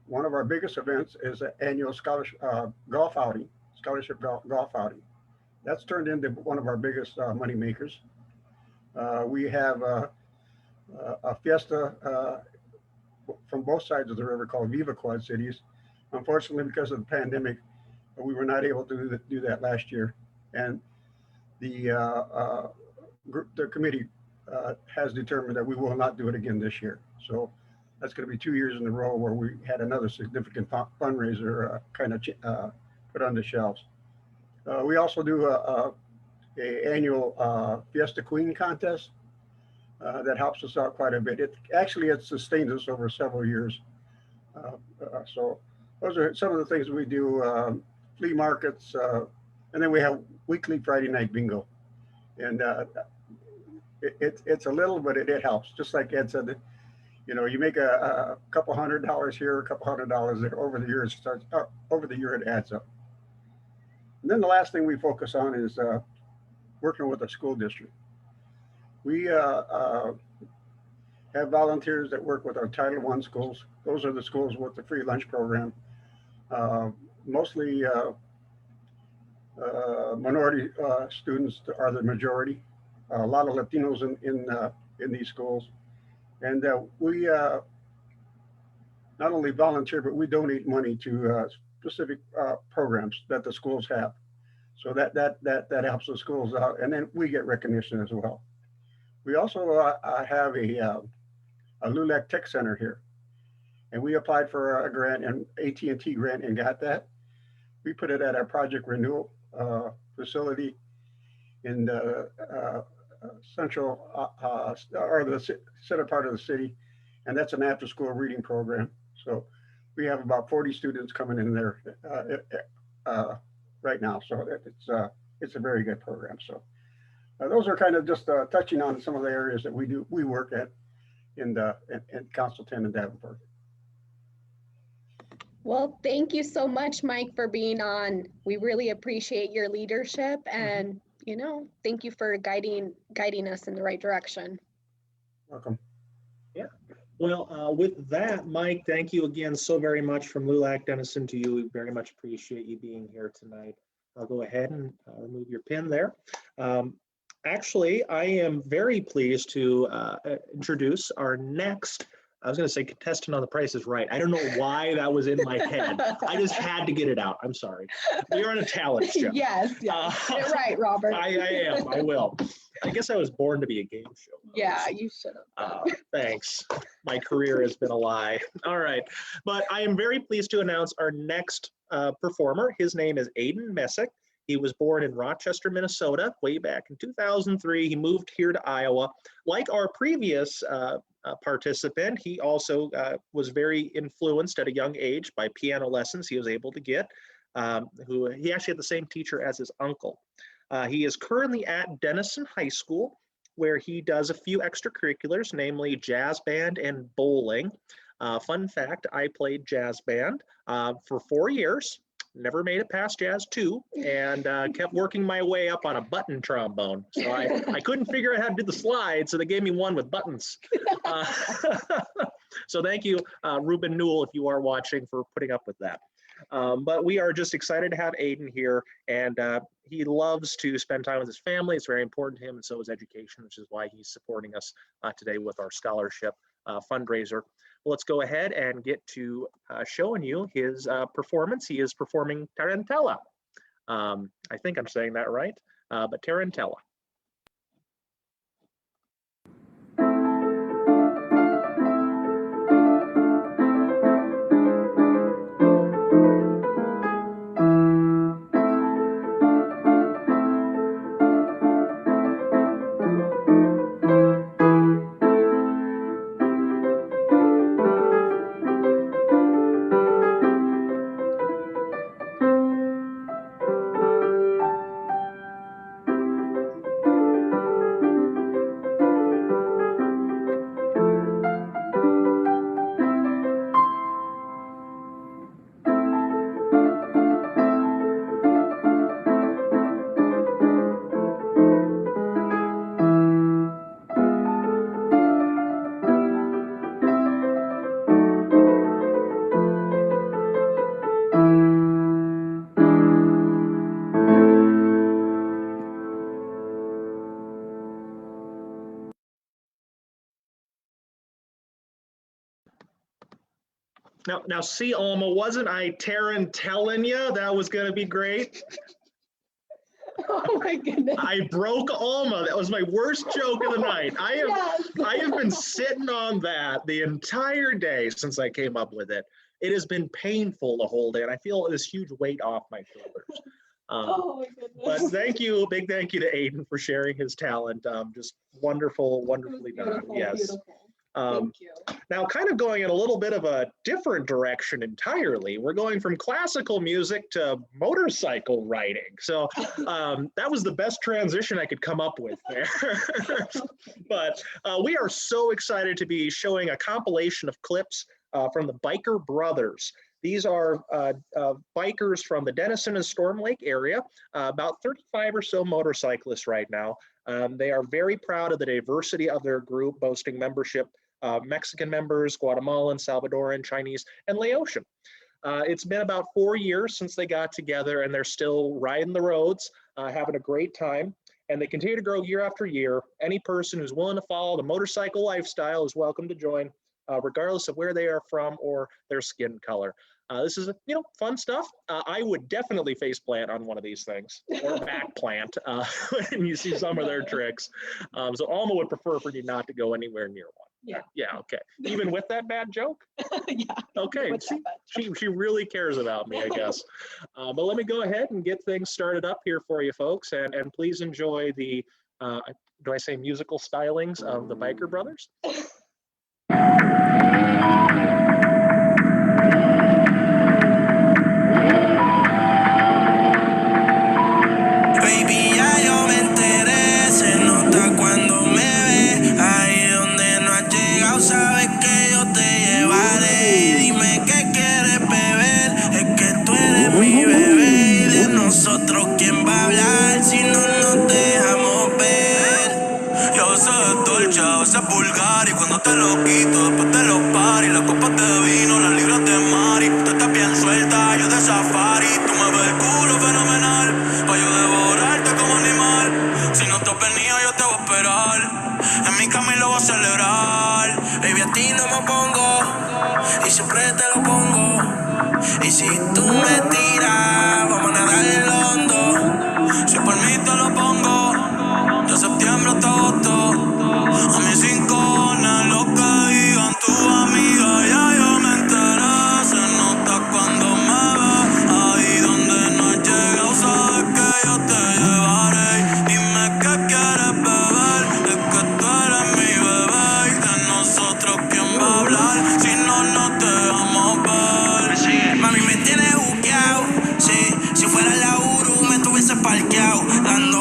One of our biggest events is an annual scholarship golf outing, golf outing. That's turned into one of our biggest money makers. We have a fiesta from both sides of the river called Viva Quad Cities. Unfortunately, because of the pandemic, we were not able to do that last year. And the committee has determined that we will not do it again this year. So that's going to be 2 years in a row where we had another significant fundraiser kind of put on the shelves. We also do a annual Fiesta Queen contest that helps us out quite a bit. It sustains us over several years. So those are some of the things we do, flea markets, and then we have weekly Friday night bingo. And it's a little, but it helps. Just like Ed said, you make a couple $100 here, a couple $100 there. Over the year, it adds up. And then the last thing we focus on is working with the school district. We have volunteers that work with our Title I schools. Those are the schools with the free lunch program. Mostly minority students are the majority. A lot of Latinos in these schools. And we not only volunteer, but we donate money to specific programs that the schools have. So that helps the schools out, and then we get recognition as well. We also have a LULAC Tech Center here, and we applied for a grant, an AT&T grant, and got that. We put it at our project renewal facility in the central or the center part of the city, and that's an after-school reading program. So we have about 40 students coming in there right now. So it's a very good program. So those are kind of just touching on some of the areas that we work at in Council 10 in Davenport. Well, thank you so much, Mike, for being on. We really appreciate your leadership, and thank you for guiding us in the right direction. Welcome. Yeah. Well, with that, Mike, thank you again so very much from LULAC Denison to you. We very much appreciate you being here tonight. I'll go ahead and remove your pin there. Actually, I am very pleased to introduce our next, I was going to say contestant on The Price is Right. I don't know why that was in my head. I just had to get it out. I'm sorry. We are on a talent show. Yes. Get it right, Robert. I am. I will. I guess I was born to be a game show host. Yeah, you should have. Thanks. My career has been a lie. All right. But I am very pleased to announce our next performer. His name is Aiden Messick. He was born in Rochester, Minnesota, way back in 2003. He moved here to Iowa. Like our previous participant, he also was very influenced at a young age by piano lessons he was able to get. He actually had the same teacher as his uncle. He is currently at Denison High School, where he does a few extracurriculars, namely jazz band and bowling. Fun fact, I played jazz band for 4 years. Never made it past jazz 2, and kept working my way up on a button trombone. So I couldn't figure out how to do the slide, so they gave me one with buttons. So thank you, Ruben Newell, if you are watching, for putting up with that. But we are just excited to have Aiden here, and he loves to spend time with his family. It's very important to him, and so is education, which is why he's supporting us today with our scholarship fundraiser. Well, let's go ahead and get to showing you his performance. He is performing Tarantella. I think I'm saying that right, but Tarantella. Now see, Alma, wasn't I tarantelling you? That was going to be great. Oh my goodness. I broke Alma. That was my worst joke of the night. I have been sitting on that the entire day since I came up with it. It has been painful the whole day, and I feel this huge weight off my shoulders. Oh my goodness. But thank you, big thank you to Aiden for sharing his talent. Just wonderful, wonderfully done. Yes. Beautiful. Thank you. Now, kind of going in a little bit of a different direction entirely. We're going from classical music to motorcycle riding. So that was the best transition I could come up with there. But we are so excited to be showing a compilation of clips from the Biker Brothers. These are bikers from the Denison and Storm Lake area, about 35 or so motorcyclists right now. They are very proud of the diversity of their group, boasting membership, Mexican members, Guatemalan, Salvadoran, Chinese, and Laotian. It's been about 4 years since they got together, and they're still riding the roads, having a great time. And they continue to grow year after year. Any person who's willing to follow the motorcycle lifestyle is welcome to join, regardless of where they are from or their skin color. This is, fun stuff. I would definitely face plant on one of these things, or back plant, and you see some of their tricks. So Alma would prefer for you not to go anywhere near one. Yeah. Yeah. Okay. Even with that bad joke. Yeah. Okay. She really cares about me, I guess. But let me go ahead and get things started up here for you folks, and please enjoy the, do I say musical stylings of the Biker Brothers? Baby, ya yo me enteré, se nota cuando me ves. Ahí donde no has llegado, sabes que yo te llevaré. Y dime qué quieres beber, es que tú eres mi bebé. Y de nosotros, ¿quién va a hablar si no nos dejamos ver? Yo a veces es dolce, a veces es vulgar. Y cuando te lo quito, después te lo pari. Las copas de vino, las libras de mari. Tú estás bien suelta, yo de safari. Tú me ves el culo fenomenal, pa' yo devorarte como animal. Si no te has venido, yo te voy a esperar. En mi cama y lo voy a celebrar. Baby, a ti no me pongo, y siempre te lo pongo. Y si tú me tiras, vamos a nadar en el hondo. Si por mí te lo pongo, de septiembre hasta agosto. A mí sin cojones lo que digan tus amigas, ya yo me enteré. Se nota cuando me ves, ahí donde no has llegado, sabes que yo te llevaré. Dime qué quieres beber, es que tú eres mi bebé. Y de nosotros, ¿quién va a hablar si no nos dejamos ver? Mami, me tienes buqueado, sí. Si fuera la Uru, me tuviese parqueado, dando.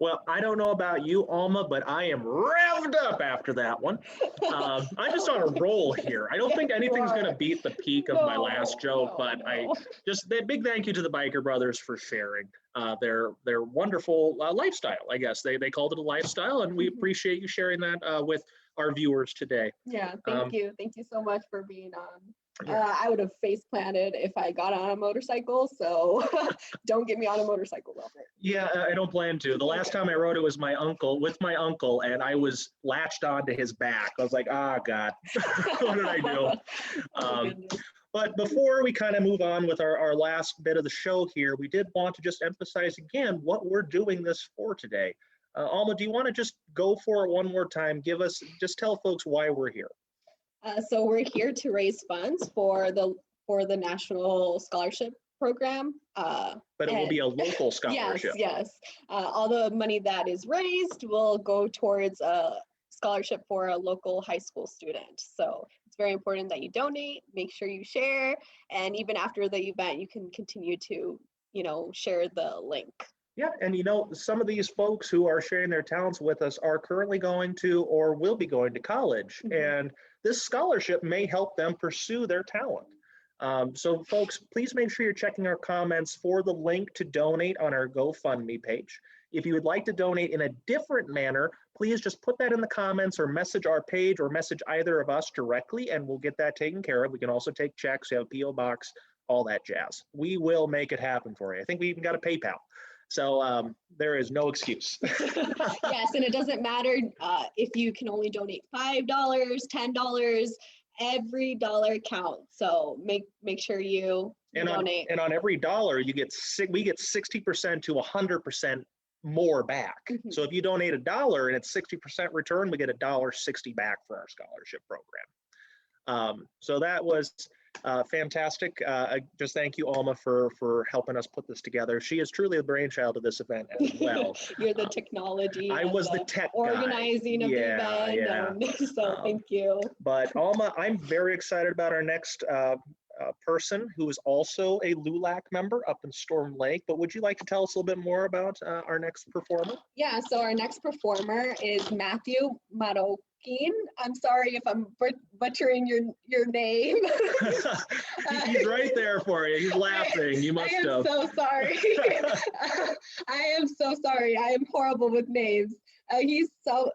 Well, I don't know about you, Alma, but I am revved up after that one. I'm just on a roll here. I don't think anything's going to beat the peak of my last joke, but I just a big thank you to the Biker Brothers for sharing their wonderful lifestyle. I guess they called it a lifestyle, and we appreciate you sharing that with our viewers today. Yeah, thank you. Thank you so much for being on. I would have face planted if I got on a motorcycle, so don't get me on a motorcycle, Robert. Yeah, I don't plan to. The last time I rode it was with my uncle, and I was latched onto his back. I was like, oh God, what did I do? But before we kind of move on with our last bit of the show here, we did want to just emphasize again what we're doing this for today. Alma, do you want to just go for it one more time? Just tell folks why we're here. So we're here to raise funds for the National Scholarship Program. But it will be a local scholarship. Yes. All the money that is raised will go towards a scholarship for a local high school student. So it's very important that you donate, make sure you share, and even after the event, you can continue to, share the link. Yeah, and some of these folks who are sharing their talents with us are currently going to or will be going to college, and this scholarship may help them pursue their talent. So folks, please make sure you're checking our comments for the link to donate on our GoFundMe page. If you would like to donate in a different manner, please just put that in the comments or message our page or message either of us directly, and we'll get that taken care of. We can also take checks, you have a P.O. box, all that jazz. We will make it happen for you. I think we even got a PayPal. So there is no excuse. Yes, and it doesn't matter if you can only donate $5, $10, every dollar counts. So make sure you donate. And on every dollar, we get 60% to 100% more back. So if you donate $1 and it's 60% return, we get $1.60 back for our scholarship program. So that was fantastic. Just thank you, Alma, for helping us put this together. She is truly the brainchild of this event as well. You're the technology. I was the tech organizing of the event. So thank you. But Alma, I'm very excited about our next person who is also a LULAC member up in Storm Lake. But would you like to tell us a little bit more about our next performer? Yeah, so our next performer is Matthew Marokin. I'm sorry if I'm butchering your name. He's right there for you. He's laughing. You must I am have. so sorry. I am so sorry. I am horrible with names. He's a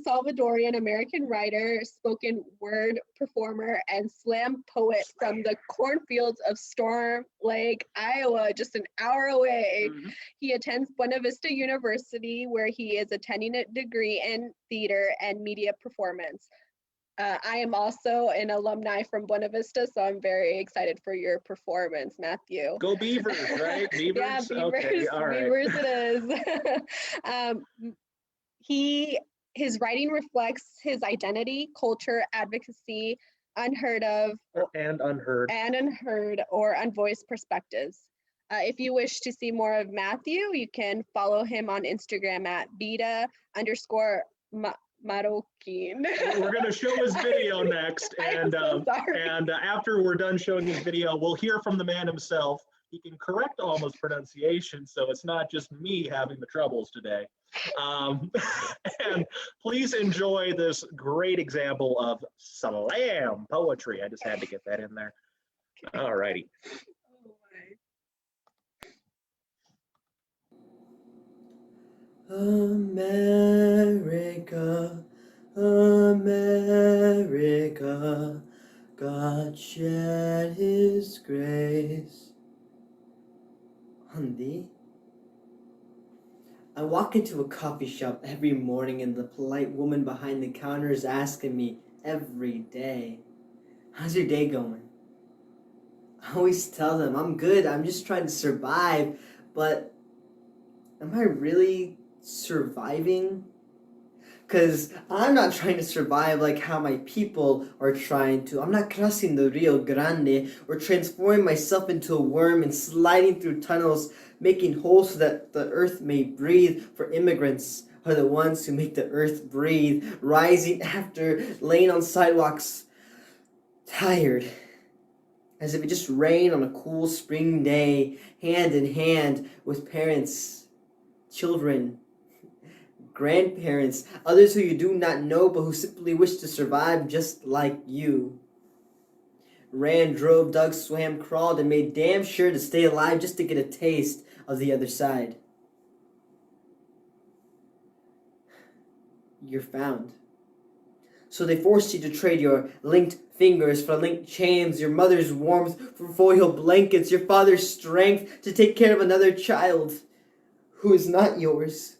Salvadorian American writer, spoken word performer, and slam poet from the cornfields of Storm Lake, Iowa, just an hour away. Mhm. He attends Buena Vista University, where he is attending a degree in theater and media performance. I am also an alumni from Buena Vista, so I'm very excited for your performance, Matthew. Go Beavers, right? Beavers? Yeah, Beavers, Okay, all right. Beavers it is. His writing reflects his identity, culture, advocacy, unheard of And unheard. or unvoiced perspectives. If you wish to see more of Matthew, you can follow him on Instagram at beta_Marokin. We're going to show his video next, I'm and so sorry. after we're done showing his video, we'll hear from the man himself. He can correct Alma's pronunciation, so it's not just me having the troubles today. And please enjoy this great example of slam poetry. I just had to get that in there. All righty. America, America, God shed his grace on thee. I walk into a coffee shop every morning and the polite woman behind the counter is asking me every day, how's your day going? I always tell them, I'm good, I'm just trying to survive, but am I really surviving? Because I'm not trying to survive like how my people are trying to. I'm not crossing the Rio Grande or transforming myself into a worm and sliding through tunnels, making holes so that the earth may breathe, for immigrants are the ones who make the earth breathe, rising after laying on sidewalks, tired, as if it just rained on a cool spring day, hand in hand with parents, children, grandparents, others who you do not know but who simply wish to survive just like you. Ran, drove, dug, swam, crawled, and made damn sure to stay alive just to get a taste of the other side. You're found. So they forced you to trade your linked fingers for linked chains, your mother's warmth for foil blankets, your father's strength to take care of another child who is not yours,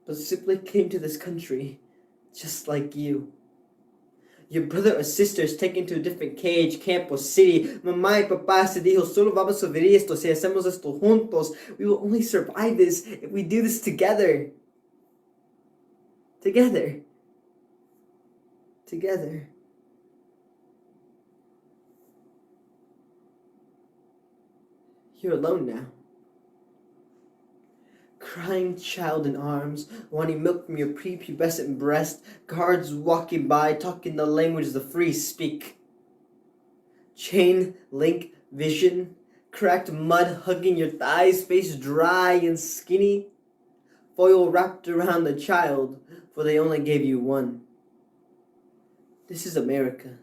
but simply came to this country just like you. Your brother or sister is taken to a different cage, camp, or city. Mamá y papá se dijo, solo vamos a ver esto si hacemos esto juntos. We will only survive this if we do this together. Together. Together. You're alone now. Crying child in arms, wanting milk from your prepubescent breast, guards walking by, talking the language the free speak. Chain link vision, cracked mud hugging your thighs, face dry and skinny. Foil wrapped around the child, for they only gave you one. This is America.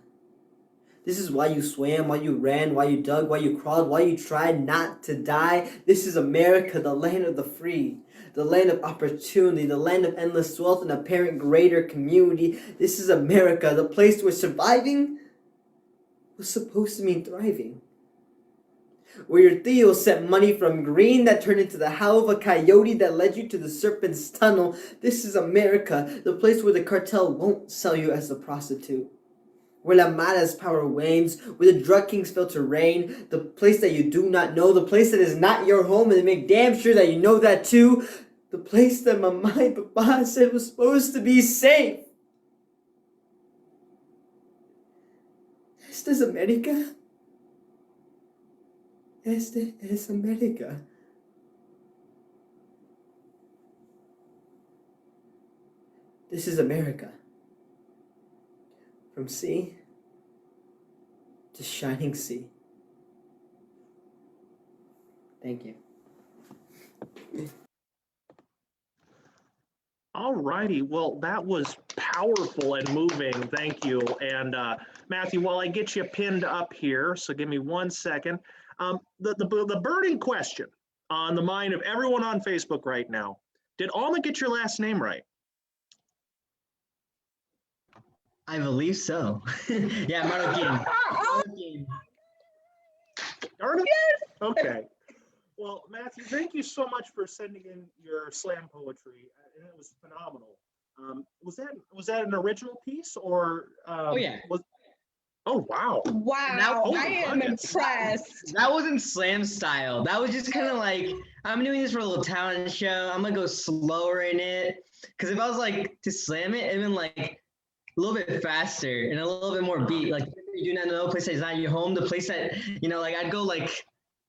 This is why you swam, why you ran, why you dug, why you crawled, why you tried not to die. This is America, the land of the free, the land of opportunity, the land of endless wealth and apparent greater community. This is America, the place where surviving was supposed to mean thriving. Where your Theo sent money from green that turned into the howl of a coyote that led you to the serpent's tunnel. This is America, the place where the cartel won't sell you as a prostitute. Where La Mara's power wanes, where the drug kings filter rain, the place that you do not know, the place that is not your home, and they make damn sure that you know that too, the place that Mama and Papa said was supposed to be safe. Esta es America. Este es America. This is America. From sea to shining sea. Thank you. All righty. Well, that was powerful and moving. Thank you. And Matthew, while I get you pinned up here, so give me 1 second. The burning question on the mind of everyone on Facebook right now: did Alma get your last name right? I believe so. Yeah, Marroquin. Darn it. Yes. Okay. Well, Matthew, thank you so much for sending in your slam poetry, and it was phenomenal. Was that an original piece or? Oh yeah. Oh wow! Wow, Oh, I am impressed. That wasn't slam style. That was just kind of like, I'm doing this for a little talent show. I'm gonna go slower in it. Because if I was like to slam it, it'd been like a little bit faster and a little bit more beat. Like you do not know, place that is not your home. The place that, like I'd go like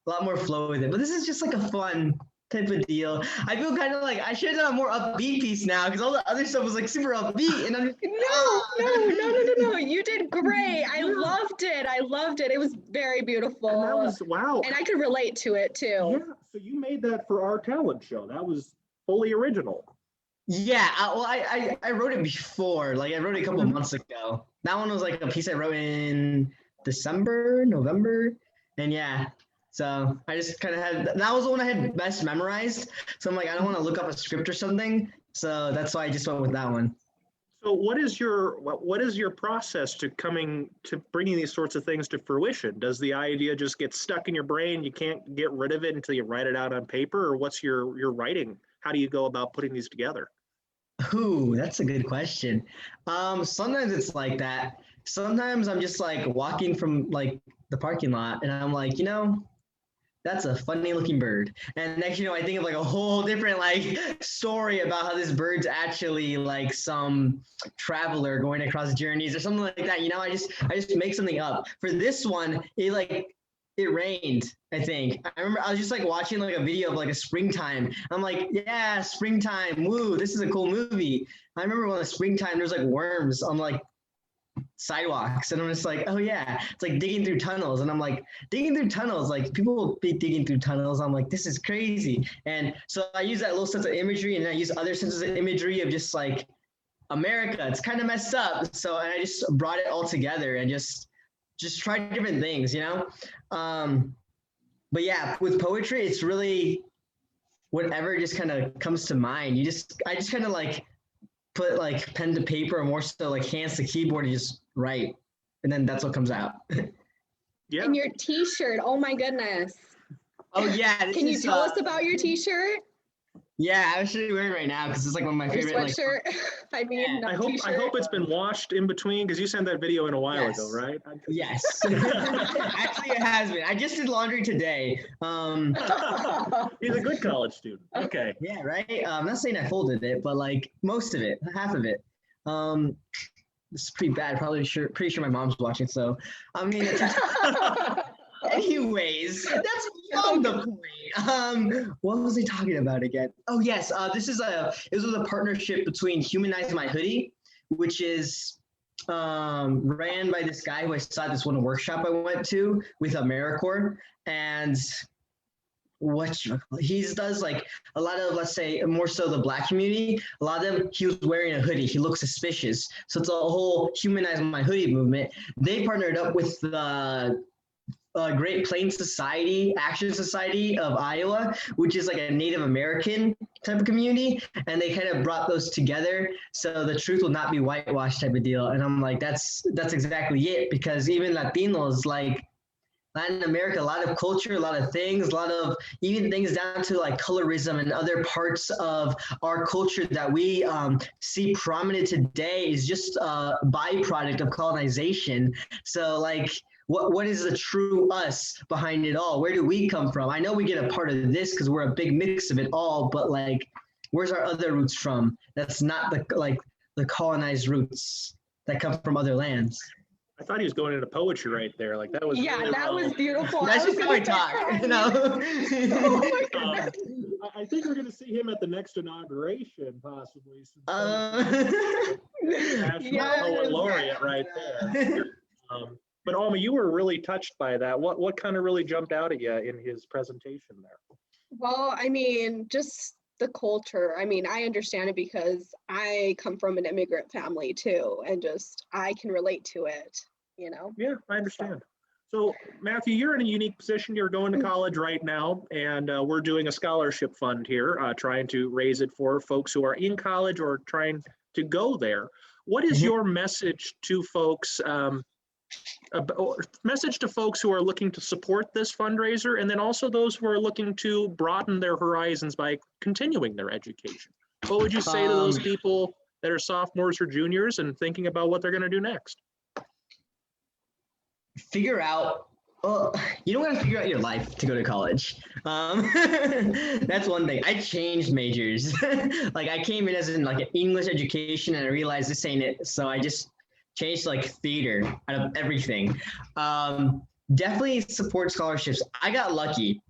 a lot more flow with it. But this is just like a fun type of deal. I feel kind of like I should have done a more upbeat piece now because all the other stuff was like super upbeat, and I'm just, No. You did great. I loved it. It was very beautiful. And that was wow. And I could relate to it too. Yeah. So you made that for our talent show. That was fully original. yeah. I wrote it before. Like I wrote it a couple of months ago. That one was like a piece I wrote in December, November, and yeah. So I just kind of that was the one I had best memorized. So I'm like, I don't want to look up a script or something. So that's why I just went with that one. So what is your process to bringing these sorts of things to fruition? Does the idea just get stuck in your brain? You can't get rid of it until you write it out on paper, or what's your writing? How do you go about putting these together? Ooh, that's a good question. Sometimes it's like that. Sometimes I'm just like walking from like the parking lot and I'm like, that's a funny looking bird. And next, I think of like a whole different like story about how this bird's actually like some traveler going across journeys or something like that. I just make something up. For this one, it rained, I think. I remember I was just like watching like a video of like a springtime. I'm like, yeah, springtime. Woo, this is a cool movie. I remember when the springtime, there's like worms on like sidewalks, and I'm just like, oh yeah, it's like digging through tunnels, and I'm like, digging through tunnels, like people will be digging through tunnels. I'm like, this is crazy. And so I use that little sense of imagery, and I use other senses of imagery of just like America, it's kind of messed up. So I just brought it all together and just tried different things, but yeah, with poetry, it's really whatever just kind of comes to mind. I just kind of like put like pen to paper, or more so like hands to keyboard, and just write, and then that's what comes out. Yeah. And your t-shirt, oh my goodness. Oh yeah. Can you tell us about your t-shirt? Yeah, I'm actually wearing it right now because it's like one of my favorite. Sweatshirt. Like, I hope it's been washed in between, because you sent that video in a while ago, right? Yes. Actually, it has been. I just did laundry today. He's a good college student. Okay. Yeah, right. I'm not saying I folded it, but like most of it, half of it. This is pretty bad. Pretty sure my mom's watching. So, I mean, anyways, that's beyond the point. What was I talking about again? Oh yes, this was a partnership between Humanize My Hoodie, which is ran by this guy who I saw at this one workshop I went to with AmeriCorps, and what he does, like a lot of, let's say, more so the Black community, a lot of them, he was wearing a hoodie, he looks suspicious. So it's a whole Humanize My Hoodie movement. They partnered up with the Great Plains Society, Action Society of Iowa, which is like a Native American type of community, and they kind of brought those together, so the truth will not be whitewashed type of deal. And I'm like, that's exactly it, because even Latinos, like Latin America, a lot of culture, a lot of things, a lot of even things down to like colorism and other parts of our culture that we see prominent today is just a byproduct of colonization. So like, what is the true us behind it all? Where do we come from? I know we get a part of this because we're a big mix of it all, but like, where's our other roots from? That's not the colonized roots that come from other lands. I thought he was going into poetry right there. Like that was. Yeah, really that was beautiful. That's just how I talk, Oh my goodness. I think we're going to see him at the next inauguration, possibly. National Poet Laureate right there. But Alma, you were really touched by that. What kind of really jumped out at you in his presentation there? Well, I mean, just the culture. I mean, I understand it because I come from an immigrant family too, and just I can relate to it, you know? Yeah, I understand. So Matthew, you're in a unique position. You're going to college right now, and we're doing a scholarship fund here, trying to raise it for folks who are in college or trying to go there. What is your message to folks, message to folks who are looking to support this fundraiser, and then also those who are looking to broaden their horizons by continuing their education? What would you say to those people that are sophomores or juniors and thinking about what they're going to do next? Figure out, you don't want to figure out your life to go to college. That's one thing. I changed majors. Like I came in as in like an English education and I realized this ain't it. So I just changed like theater out of everything. Definitely support scholarships. I got lucky.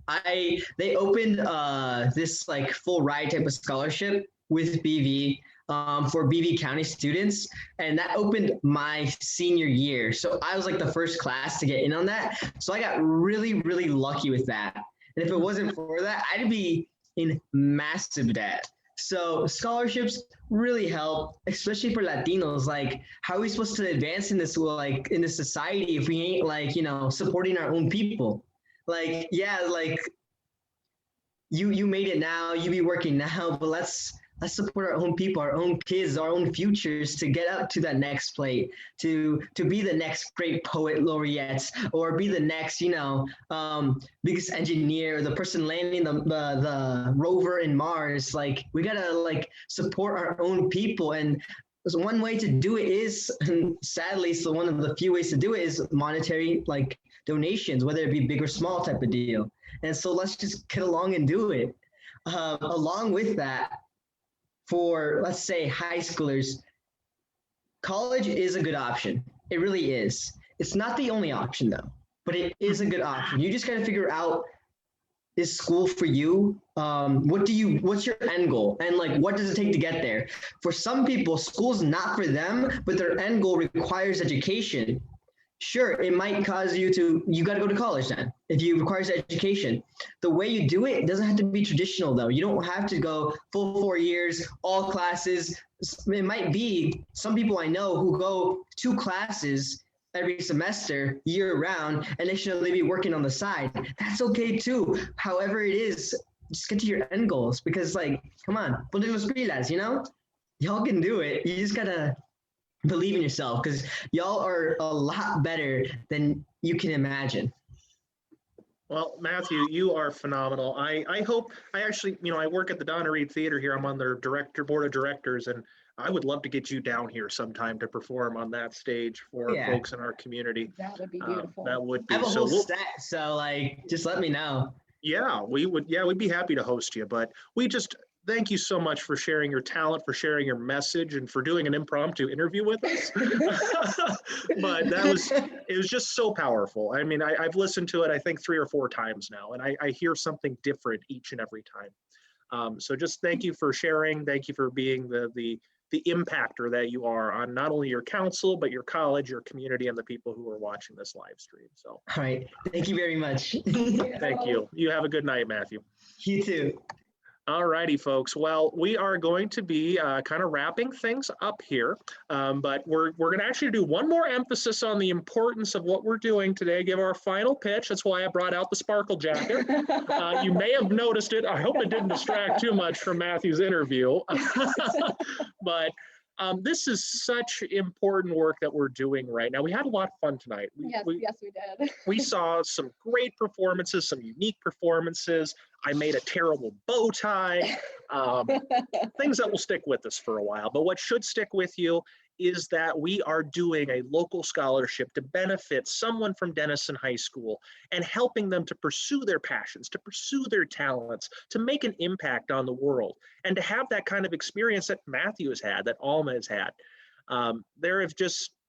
They opened this like full ride type of scholarship with BV. For BV County students, and that opened my senior year. So I was like the first class to get in on that. So I got really, really lucky with that. And if it wasn't for that, I'd be in massive debt. So scholarships really help, especially for Latinos. Like, how are we supposed to advance in this, like, in this society if we ain't like, you know, supporting our own people? Like, yeah, like you made it now, you be working now, but let's support our own people, our own kids, our own futures to get up to that next plate, to be the next great poet laureate, or be the next, you know, biggest engineer, the person landing the rover in Mars. Like, we gotta like support our own people. And one way to do it is, and sadly, so one of the few ways to do it is monetary, like donations, whether it be big or small type of deal. And so let's just get along and do it. Along with that, for, let's say, high schoolers, college is a good option. It really is. It's not the only option though, but it is a good option. You just got to figure out, is school for you? What's your end goal? And like, what does it take to get there? For some people, school's not for them, but their end goal requires education. Sure, it might cause you got to go to college then, if you requires education. The way you do it doesn't have to be traditional though. You don't have to go full 4 years, all classes. It might be some people I know who go 2 classes every semester, year round, and they should be working on the side. That's okay too. However it is, just get to your end goals, because like, come on, ponte los pilas, you know? Y'all can do it. You just gotta believe in yourself, because y'all are a lot better than you can imagine. Well, Matthew, you are phenomenal. I hope, I actually, you know, I work at the Donna Reed Theater here. I'm on their board of directors, and I would love to get you down here sometime to perform on that stage for folks in our community. That would be beautiful. That would be. I have a whole set, so like, just let me know. Yeah, we'd be happy to host you, but we just, thank you so much for sharing your talent, for sharing your message, and for doing an impromptu interview with us. But it was just so powerful. I mean, I've listened to it, I think 3 or 4 times now, and I hear something different each and every time. So just thank you for sharing. Thank you for being the impactor that you are on not only your council, but your college, your community, and the people who are watching this live stream. So, all right. Thank you very much. Thank you. You have a good night, Matthew. You too. All righty, folks. Well, we are going to be kind of wrapping things up here, but we're going to actually do one more emphasis on the importance of what we're doing today, give our final pitch. That's why I brought out the sparkle jacket. You may have noticed it. I hope it didn't distract too much from Matthew's interview. But this is such important work that we're doing right now. We had a lot of fun tonight. Yes, we did. We saw some great performances, some unique performances. I made a terrible bow tie, things that will stick with us for a while. But what should stick with you is that we are doing a local scholarship to benefit someone from Denison High School and helping them to pursue their passions, to pursue their talents, to make an impact on the world, and to have that kind of experience that Matthew has had, that Alma has had.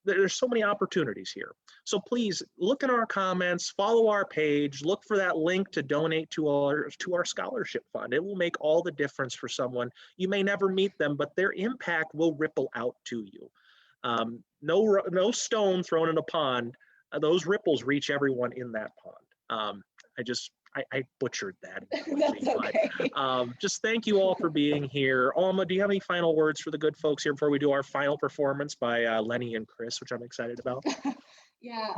There's so many opportunities here. So please look in our comments, follow our page, look for that link to donate to our scholarship fund. It will make all the difference for someone. You may never meet them, but their impact will ripple out to you. No stone thrown in a pond those ripples reach everyone in that pond. I butchered that. That's okay. But, just thank you all for being here. Alma, do you have any final words for the good folks here before we do our final performance by Lenny and Chris, which I'm excited about? Yeah,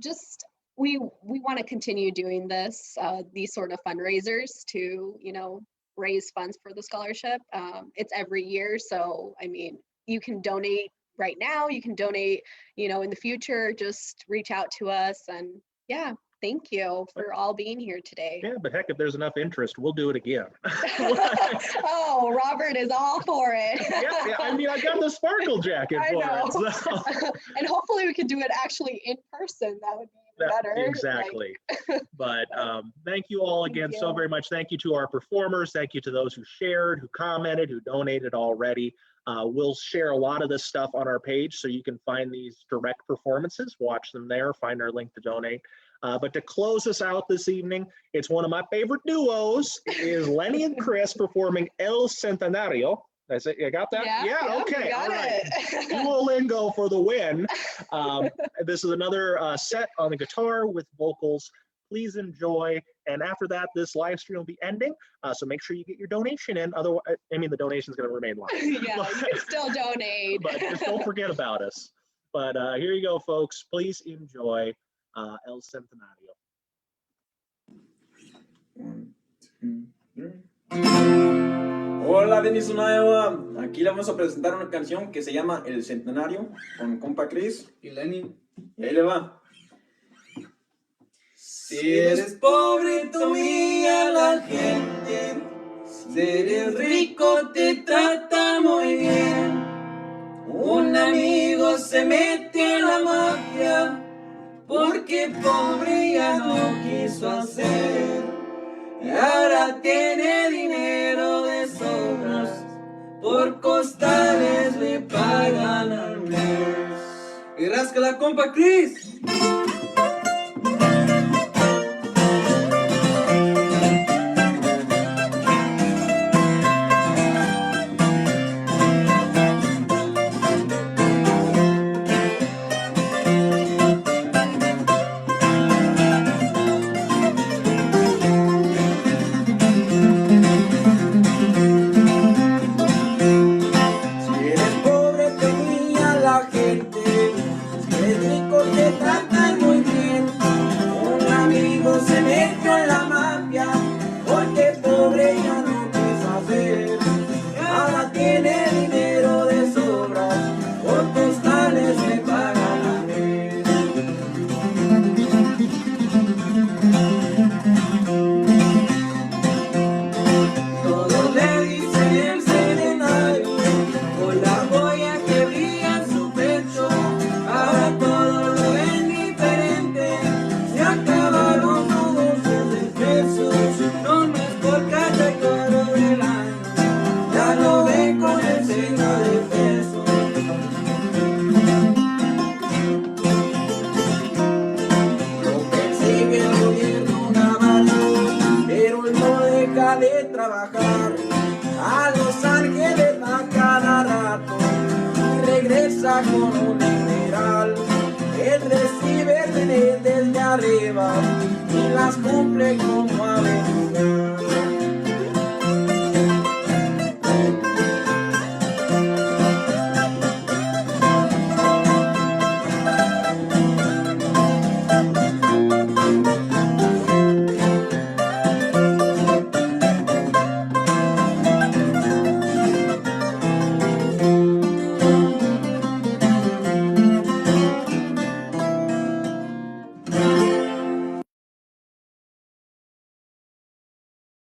just we want to continue doing this, these sort of fundraisers to, you know, raise funds for the scholarship. It's every year, so I mean, you can donate right now, you can donate, you know, in the future. Just reach out to us, and yeah, thank you for all being here today. Yeah, but heck, if there's enough interest, we'll do it again. Oh, Robert is all for it. Yeah, I mean, I got the sparkle jacket I for know. it. So. And hopefully we could do it actually in person. That would be even better. Exactly. But thank you all again so very much. Thank you to our performers. Thank you to those who shared, who commented, who donated already. We'll share a lot of this stuff on our page, so you can find these direct performances, watch them there, find our link to donate. But to close us out this evening, it's one of my favorite duos, is Lenny and Chris performing El Centenario. I got that? Yeah, okay. You got it. Duolingo for the win. This is another set on the guitar with vocals. Please enjoy. And after that, this live stream will be ending. So make sure you get your donation in. Otherwise, I mean, the donation is going to remain live. Yeah, you can still donate. But just don't forget about us. But here you go, folks. Please enjoy El Centenario. 1, 2, 3. Hola Denison, Iowa. Aquí le vamos a presentar una canción que se llama El Centenario con compa Chris y Lenny. Y ahí le va. Si eres pobre, tú mira la gente. Si eres rico, te trata muy bien. Un amigo se mete en la mafia porque pobre ya no quiso hacer. Y ahora tiene dinero de sobras, por costales le pagan al mes. Y rasca la compa Chris. Trabajar a Los Ángeles a cada rato y regresa con un mineral. Él recibe desde arriba y las cumple como a veces.